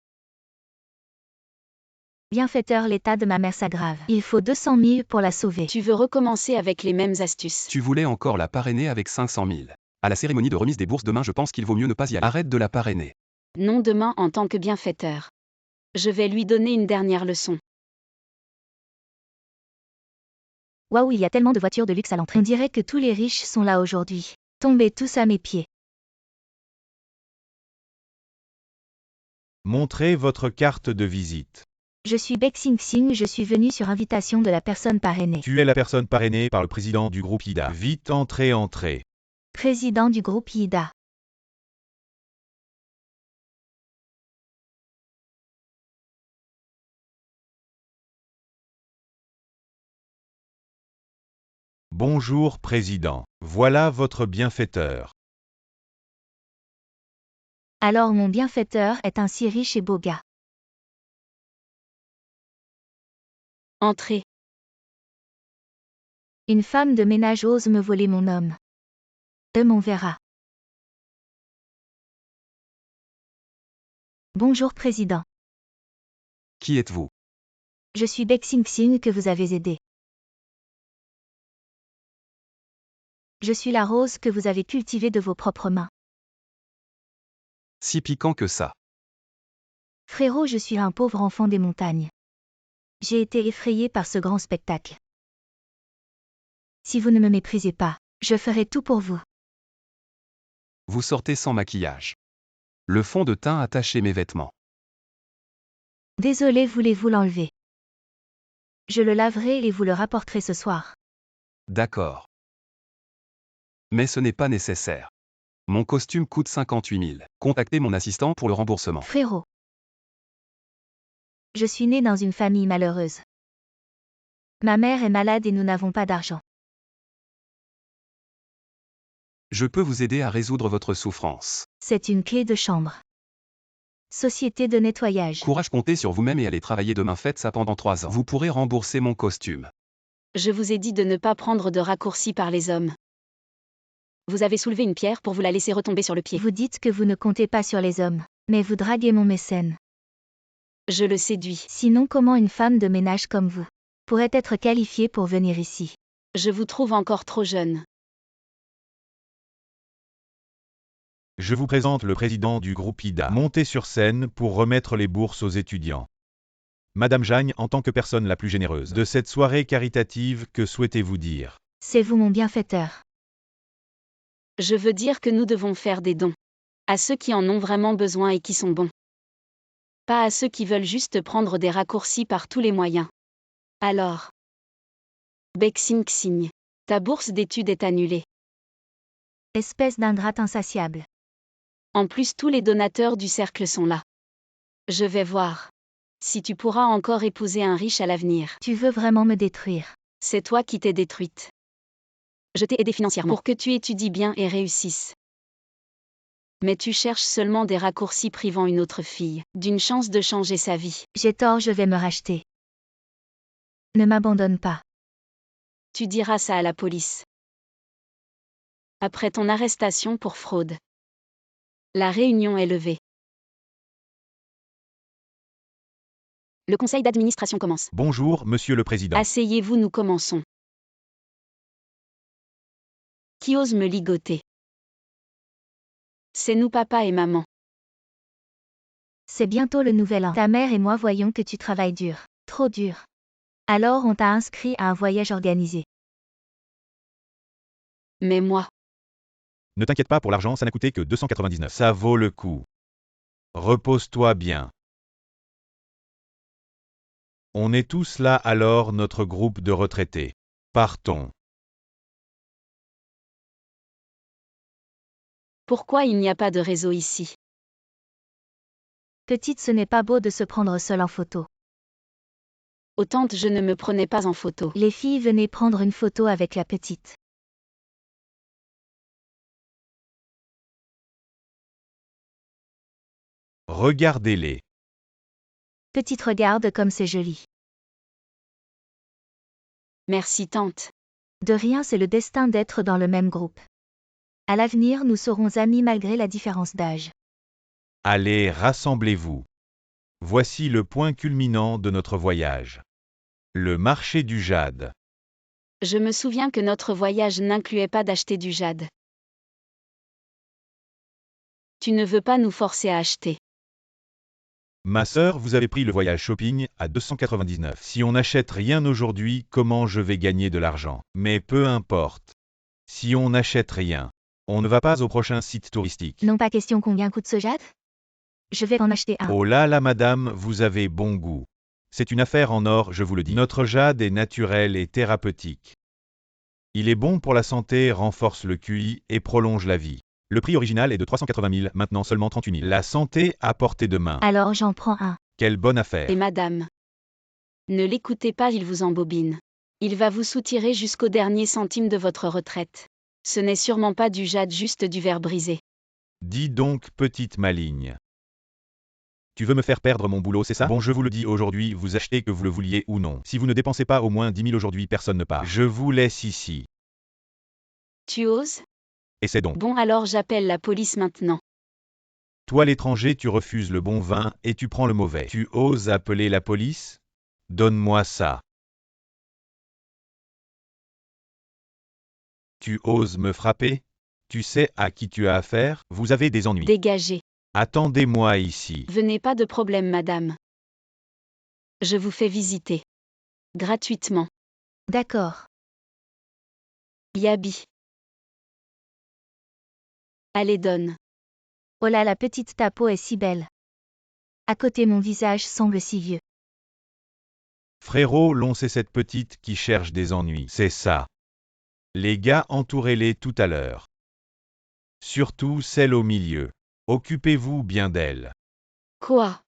Bienfaiteur, l'état de ma mère s'aggrave. Il faut 200 000 pour la sauver. Tu veux recommencer avec les mêmes astuces. Tu voulais encore la parrainer avec 500 000. À la cérémonie de remise des bourses demain, je pense qu'il vaut mieux ne pas y aller. Arrête de la parrainer. Non, demain en tant que bienfaiteur. Je vais lui donner une dernière leçon. Waouh, il y a tellement de voitures de luxe à l'entrée. On dirait que tous les riches sont là aujourd'hui. Tombez tous à mes pieds. Montrez votre carte de visite. Je suis Baek Sing, je suis venu sur invitation de la personne parrainée. Tu es la personne parrainée par le président du groupe IDA. Vite, entrez. Président du groupe IDA. Bonjour président. Voilà votre bienfaiteur. Alors mon bienfaiteur est un si riche et beau gars. Entrez. Une femme de ménage ose me voler mon homme. On verra. Bonjour président. Qui êtes-vous? Je suis Baek Sing que vous avez aidé. Je suis la rose que vous avez cultivée de vos propres mains. Si piquant que ça. Frérot, je suis un pauvre enfant des montagnes. J'ai été effrayé par ce grand spectacle. Si vous ne me méprisez pas, je ferai tout pour vous. Vous sortez sans maquillage. Le fond de teint a taché mes vêtements. Désolé, voulez-vous l'enlever? Je le laverai et vous le rapporterez ce soir. D'accord. Mais ce n'est pas nécessaire. Mon costume coûte 58 000. Contactez mon assistant pour le remboursement. Frérot. Je suis né dans une famille malheureuse. Ma mère est malade et nous n'avons pas d'argent. Je peux vous aider à résoudre votre souffrance. C'est une clé de chambre. Société de nettoyage. Courage, comptez sur vous-même et allez travailler demain. Faites ça pendant 3 ans. Vous pourrez rembourser mon costume. Je vous ai dit de ne pas prendre de raccourcis par les hommes. Vous avez soulevé une pierre pour vous la laisser retomber sur le pied. Vous dites que vous ne comptez pas sur les hommes, mais vous draguez mon mécène. Je le séduis. Sinon, comment une femme de ménage comme vous pourrait être qualifiée pour venir ici? Je vous trouve encore trop jeune. Je vous présente le président du groupe IDA. Montez sur scène pour remettre les bourses aux étudiants. Madame Jagne, en tant que personne la plus généreuse de cette soirée caritative, que souhaitez-vous dire? C'est vous mon bienfaiteur. Je veux dire que nous devons faire des dons. À ceux qui en ont vraiment besoin et qui sont bons. Pas à ceux qui veulent juste prendre des raccourcis par tous les moyens. Alors. Baek Sing, ta bourse d'études est annulée. Espèce d'ingrate insatiable. En plus, tous les donateurs du cercle sont là. Je vais voir. Si tu pourras encore épouser un riche à l'avenir. Tu veux vraiment me détruire? C'est toi qui t'es détruite. Je t'ai aidé financièrement pour que tu étudies bien et réussisses. Mais tu cherches seulement des raccourcis privant une autre fille d'une chance de changer sa vie. J'ai tort, je vais me racheter. Ne m'abandonne pas. Tu diras ça à la police. Après ton arrestation pour fraude. La réunion est levée. Le conseil d'administration commence. Bonjour, monsieur le président. Asseyez-vous, nous commençons. Qui ose me ligoter? C'est nous, papa et maman. C'est bientôt le nouvel an. Ta mère et moi voyons que tu travailles dur. Trop dur. Alors on t'a inscrit à un voyage organisé. Mais moi, Ne t'inquiète pas pour l'argent, ça n'a coûté que 299. Ça vaut le coup. Repose-toi bien. On est tous là alors, notre groupe de retraités. Partons. pourquoi il n'y a pas de réseau ici? Petite, ce n'est pas beau de se prendre seule en photo. Ô tante, je ne me prenais pas en photo. Les filles, venez prendre une photo avec la petite. Regardez-les. Petite, regarde comme c'est joli. Merci tante. De rien, c'est le destin d'être dans le même groupe. À l'avenir, nous serons amis malgré la différence d'âge. Allez, rassemblez-vous. Voici le point culminant de notre voyage. Le marché du jade. Je me souviens que notre voyage n'incluait pas d'acheter du jade. Tu ne veux pas nous forcer à acheter. Ma sœur, vous avez pris le voyage shopping à 299. Si on n'achète rien aujourd'hui, comment je vais gagner de l'argent? Mais peu importe. Si on n'achète rien, on ne va pas au prochain site touristique. Non, pas question combien coûte ce jade? Je vais en acheter un. Oh là là madame, vous avez bon goût. C'est une affaire en or, je vous le dis. Notre jade est naturel et thérapeutique. Il est bon pour la santé, renforce le QI et prolonge la vie. Le prix original est de 380 000, maintenant seulement 38 000. La santé à portée de main. Alors j'en prends un. Quelle bonne affaire. Et madame. Ne l'écoutez pas, il vous embobine. Il va vous soutirer jusqu'au dernier centime de votre retraite. Ce n'est sûrement pas du jade, juste du verre brisé. Dis donc, petite maligne. Tu veux me faire perdre mon boulot, c'est ça? Bon, je vous le dis aujourd'hui, vous achetez que vous le vouliez ou non. Si vous ne dépensez pas au moins 10 000 aujourd'hui, personne ne part. Je vous laisse ici. Tu oses? Et c'est donc. Bon, alors j'appelle la police maintenant. Toi l'étranger, tu refuses le bon vin et tu prends le mauvais. Tu oses appeler la police? Donne-moi ça. Tu oses me frapper? Tu sais à qui tu as affaire? Vous avez des ennuis. Dégagez. Attendez-moi ici. Venez, pas de problème, madame. Je vous fais visiter. Gratuitement. D'accord. Yabi. Allez, donne. Oh là, la petite ta peau est si belle. À côté, mon visage semble si vieux. Frérot, l'on c'est cette petite qui cherche des ennuis. C'est ça. Les gars, entourez-les tout à l'heure. Surtout celle au milieu. Occupez-vous bien d'elle. Quoi?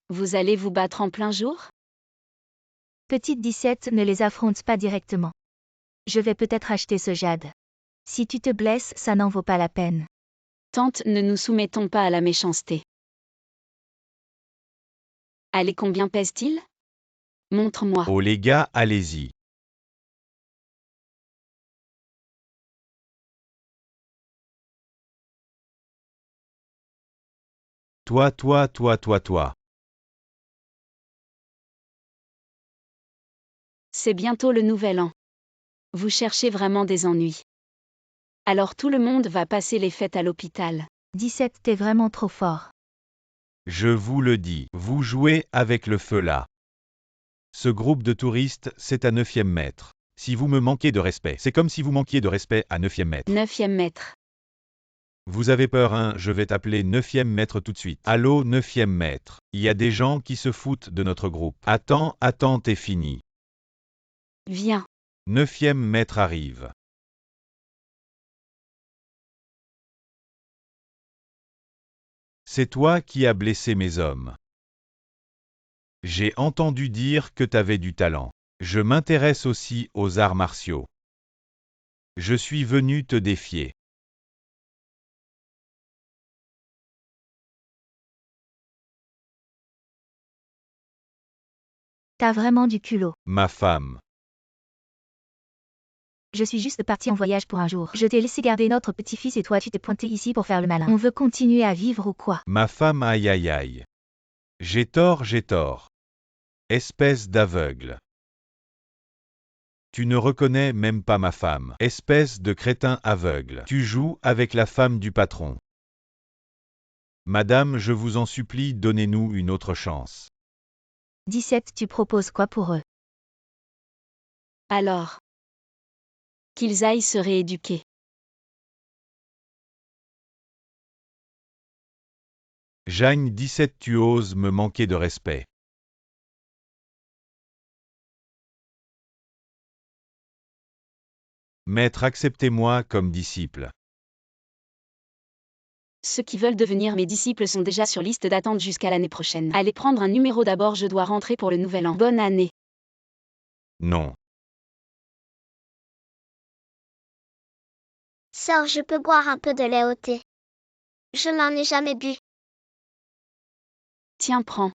Vous allez vous battre en plein jour? Petite 17, ne les affronte pas directement. Je vais peut-être acheter ce jade. Si tu te blesses, ça n'en vaut pas la peine. Tante, ne nous soumettons pas à la méchanceté. Allez, combien pèse-t-il? Montre-moi. Oh les gars, allez-y. Toi. C'est bientôt le nouvel an. Vous cherchez vraiment des ennuis. Alors tout le monde va passer les fêtes à l'hôpital. 17, t'es vraiment trop fort. Je vous le dis, vous jouez avec le feu là. Ce groupe de touristes, c'est à 9e mètre. Si vous me manquez de respect, c'est comme si vous manquiez de respect à 9e mètre. 9e mètre. Vous avez peur, hein? Je vais t'appeler 9e mètre tout de suite. Allô, 9e mètre. Il y a des gens qui se foutent de notre groupe. Attends, t'es fini. Viens. 9e mètre arrive. C'est toi qui as blessé mes hommes. J'ai entendu dire que t'avais du talent. Je m'intéresse aussi aux arts martiaux. Je suis venu te défier. T'as vraiment du culot. Ma femme. Je suis juste partie en voyage pour un jour. Je t'ai laissé garder notre petit-fils et toi tu t'es pointé ici pour faire le malin. On veut continuer à vivre ou quoi? Ma femme, aïe aïe aïe. J'ai tort. Espèce d'aveugle. Tu ne reconnais même pas ma femme. Espèce de crétin aveugle. Tu joues avec la femme du patron. Madame, je vous en supplie, donnez-nous une autre chance. 17, tu proposes quoi pour eux? Alors. Qu'ils aillent se rééduquer. Jeanne 17, tu oses me manquer de respect. Maître, acceptez-moi comme disciple. Ceux qui veulent devenir mes disciples sont déjà sur liste d'attente jusqu'à l'année prochaine. Allez prendre un numéro d'abord, je dois rentrer pour le nouvel an. Bonne année. Non. Sœur, je peux boire un peu de lait au thé. Je n'en ai jamais bu. Tiens, prends.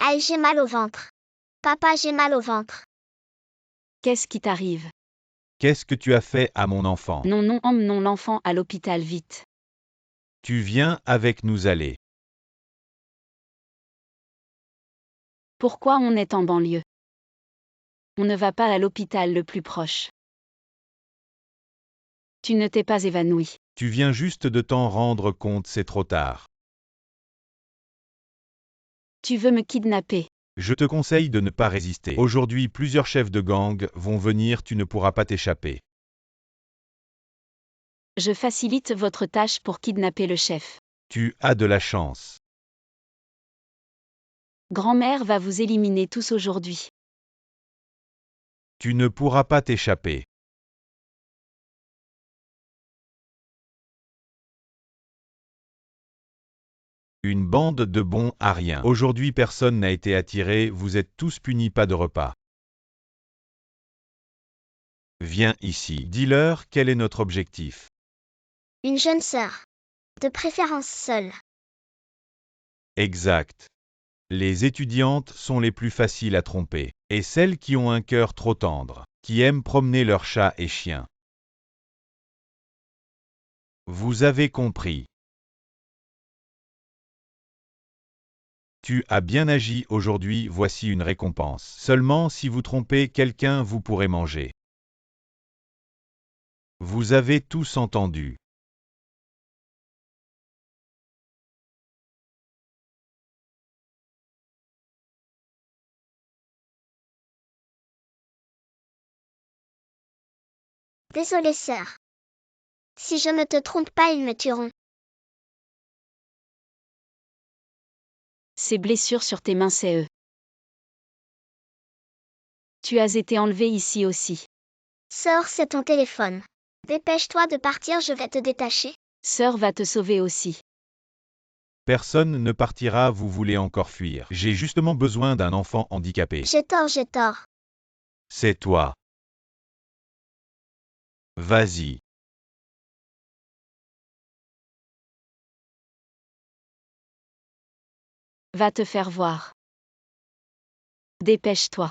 Aïe, j'ai mal au ventre. Papa, j'ai mal au ventre. Qu'est-ce qui t'arrive? Qu'est-ce que tu as fait à mon enfant? Non, emmenons l'enfant à l'hôpital vite. Tu viens avec nous aller. Pourquoi on est en banlieue? On ne va pas à l'hôpital le plus proche. Tu ne t'es pas évanoui. Tu viens juste de t'en rendre compte, c'est trop tard. Tu veux me kidnapper. Je te conseille de ne pas résister. Aujourd'hui, plusieurs chefs de gang vont venir, tu ne pourras pas t'échapper. Je facilite votre tâche pour kidnapper le chef. Tu as de la chance. Grand-mère va vous éliminer tous aujourd'hui. Tu ne pourras pas t'échapper. Une bande de bons à rien. Aujourd'hui personne n'a été attiré, vous êtes tous punis, pas de repas. Viens ici. Dis-leur quel est notre objectif. Une jeune sœur. De préférence seule. Exact. Les étudiantes sont les plus faciles à tromper. Et celles qui ont un cœur trop tendre, qui aiment promener leurs chats et chiens. Vous avez compris. Tu as bien agi aujourd'hui, voici une récompense. Seulement si vous trompez quelqu'un, vous pourrez manger. Vous avez tous entendu. Désolée sœur. Si je ne te trompe pas, ils me tueront. Ces blessures sur tes mains, c'est eux. Tu as été enlevé ici aussi. Sœur, c'est ton téléphone. Dépêche-toi de partir, je vais te détacher. Sœur va te sauver aussi. Personne ne partira, vous voulez encore fuir. J'ai justement besoin d'un enfant handicapé. J'ai tort, j'ai tort. C'est toi. Vas-y. Va te faire voir. Dépêche-toi.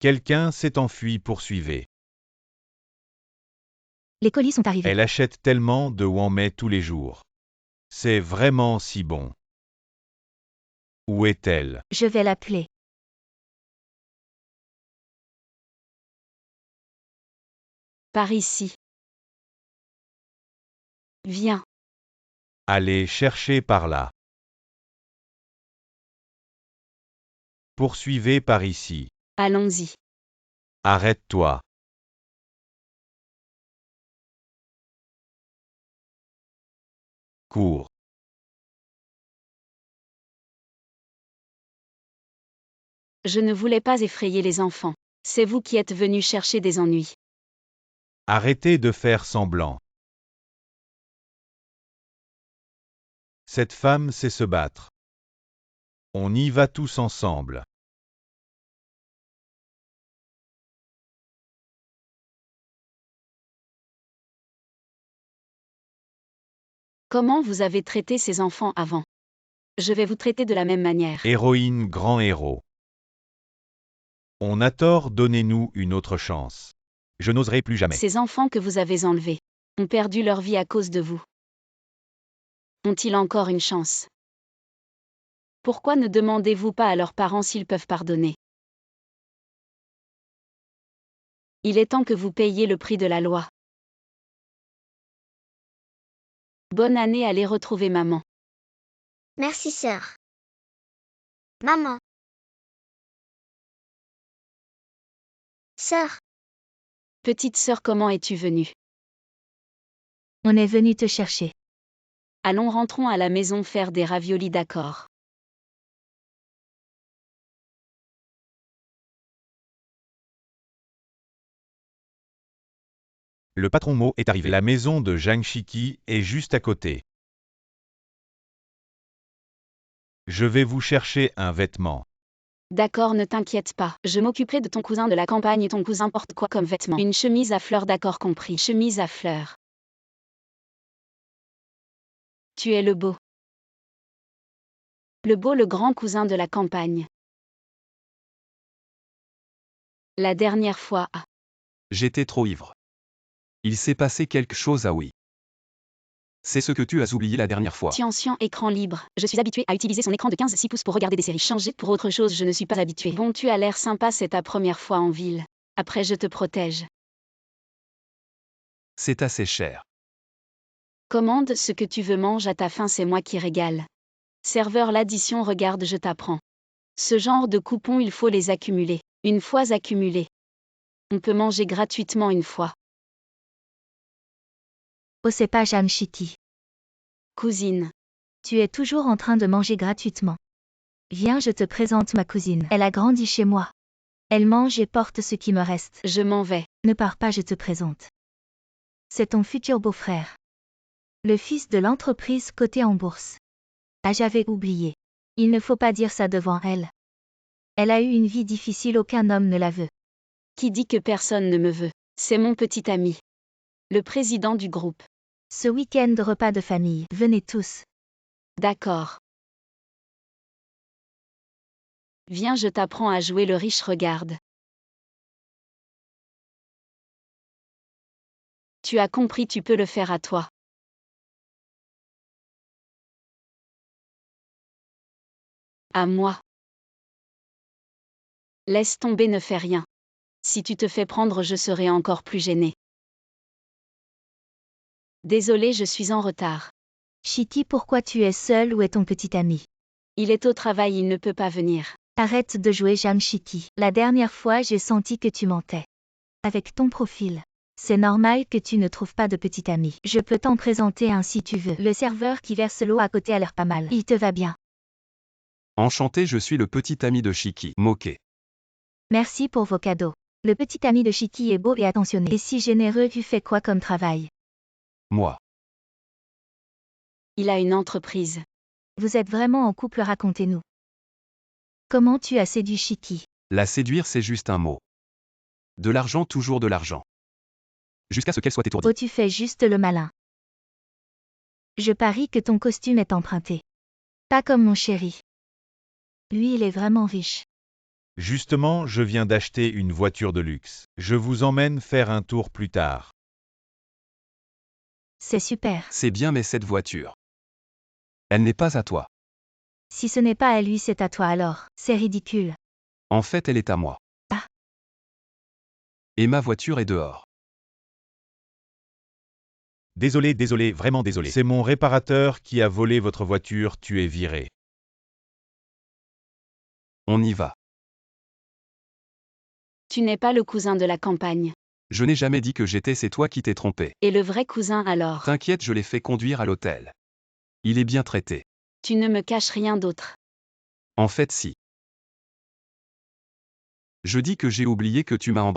Quelqu'un s'est enfui, poursuivez. Les colis sont arrivés. Elle achète tellement de Wanmei tous les jours. C'est vraiment si bon. Où est-elle? Je vais l'appeler. Par ici. Viens. Allez chercher par là. Poursuivez par ici. Allons-y. Arrête-toi. Cours. Je ne voulais pas effrayer les enfants. C'est vous qui êtes venus chercher des ennuis. Arrêtez de faire semblant. Cette femme sait se battre. On y va tous ensemble. Comment vous avez traité ces enfants avant? Je vais vous traiter de la même manière. Héroïne, grand héros. On a tort, donnez-nous une autre chance. Je n'oserai plus jamais. Ces enfants que vous avez enlevés ont perdu leur vie à cause de vous. Ont-ils encore une chance? Pourquoi ne demandez-vous pas à leurs parents s'ils peuvent pardonner? Il est temps que vous payiez le prix de la loi. Bonne année, allez retrouver maman. Merci sœur. Maman. Sœur. Petite sœur, comment es-tu venue? On est venu te chercher. Allons, rentrons à la maison faire des raviolis, d'accord. Le patron Mo est arrivé. La maison de Zhang Shiki est juste à côté. Je vais vous chercher un vêtement. D'accord, ne t'inquiète pas. Je m'occuperai de ton cousin de la campagne et ton cousin porte quoi comme vêtement? Une chemise à fleurs, d'accord, compris. Chemise à fleurs. Tu es le beau. Le grand cousin de la campagne. La dernière fois, J'étais trop ivre. Il s'est passé quelque chose, ah oui. C'est ce que tu as oublié la dernière fois. Tian écran libre. Je suis habitué à utiliser son écran de 15,6 pouces pour regarder des séries. Changer pour autre chose, je ne suis pas habitué. Bon, tu as l'air sympa, c'est ta première fois en ville. Après, je te protège. C'est assez cher. Commande ce que tu veux, mange à ta faim, c'est moi qui régale. Serveur, l'addition, regarde, je t'apprends. Ce genre de coupons, il faut les accumuler. Une fois accumulés, on peut manger gratuitement une fois. Oh, c'est pas Jeanne Chitty. Cousine. Tu es toujours en train de manger gratuitement. Viens, je te présente ma cousine. Elle a grandi chez moi. Elle mange et porte ce qui me reste. Je m'en vais. Ne pars pas, je te présente. C'est ton futur beau-frère. Le fils de l'entreprise cotée en bourse. Ah, j'avais oublié. Il ne faut pas dire ça devant elle. Elle a eu une vie difficile, aucun homme ne la veut. Qui dit que personne ne me veut? C'est mon petit ami. Le président du groupe. Ce week-end, repas de famille, venez tous. D'accord. Viens, je t'apprends à jouer le riche, regarde. Tu as compris, tu peux le faire à toi. À moi. Laisse tomber, ne fais rien. Si tu te fais prendre, je serai encore plus gênée. Désolé, je suis en retard. Chitty, pourquoi tu es seule? Où est ton petit ami? Il est au travail, il ne peut pas venir. Arrête de jouer, Jeanne Chitty. La dernière fois, j'ai senti que tu mentais. Avec ton profil. C'est normal que tu ne trouves pas de petit ami. Je peux t'en présenter un si tu veux. Le serveur qui verse l'eau à côté a l'air pas mal. Il te va bien. Enchanté, je suis le petit ami de Chiki. Moqué. Merci pour vos cadeaux. Le petit ami de Chitty est beau et attentionné. Et si généreux. Tu fais quoi comme travail? Moi. Il a une entreprise. Vous êtes vraiment en couple, racontez-nous. Comment tu as séduit Chitty? La séduire, c'est juste un mot. De l'argent, toujours de l'argent. Jusqu'à ce qu'elle soit étourdie. Oh, tu fais juste le malin. Je parie que ton costume est emprunté. Pas comme mon chéri. Lui, il est vraiment riche. Justement, je viens d'acheter une voiture de luxe. Je vous emmène faire un tour plus tard. C'est super. C'est bien, mais cette voiture. Elle n'est pas à toi. Si ce n'est pas à lui, c'est à toi alors. C'est ridicule. En fait, elle est à moi. Ah. Et ma voiture est dehors. Désolé, vraiment désolé. C'est mon réparateur qui a volé votre voiture, tu es viré. On y va. Tu n'es pas le cousin de la campagne. Je n'ai jamais dit que j'étais, c'est toi qui t'es trompé. Et le vrai cousin alors? T'inquiète, je l'ai fait conduire à l'hôtel. Il est bien traité. Tu ne me caches rien d'autre. En fait, si. Je dis que j'ai oublié que tu m'as embrassé.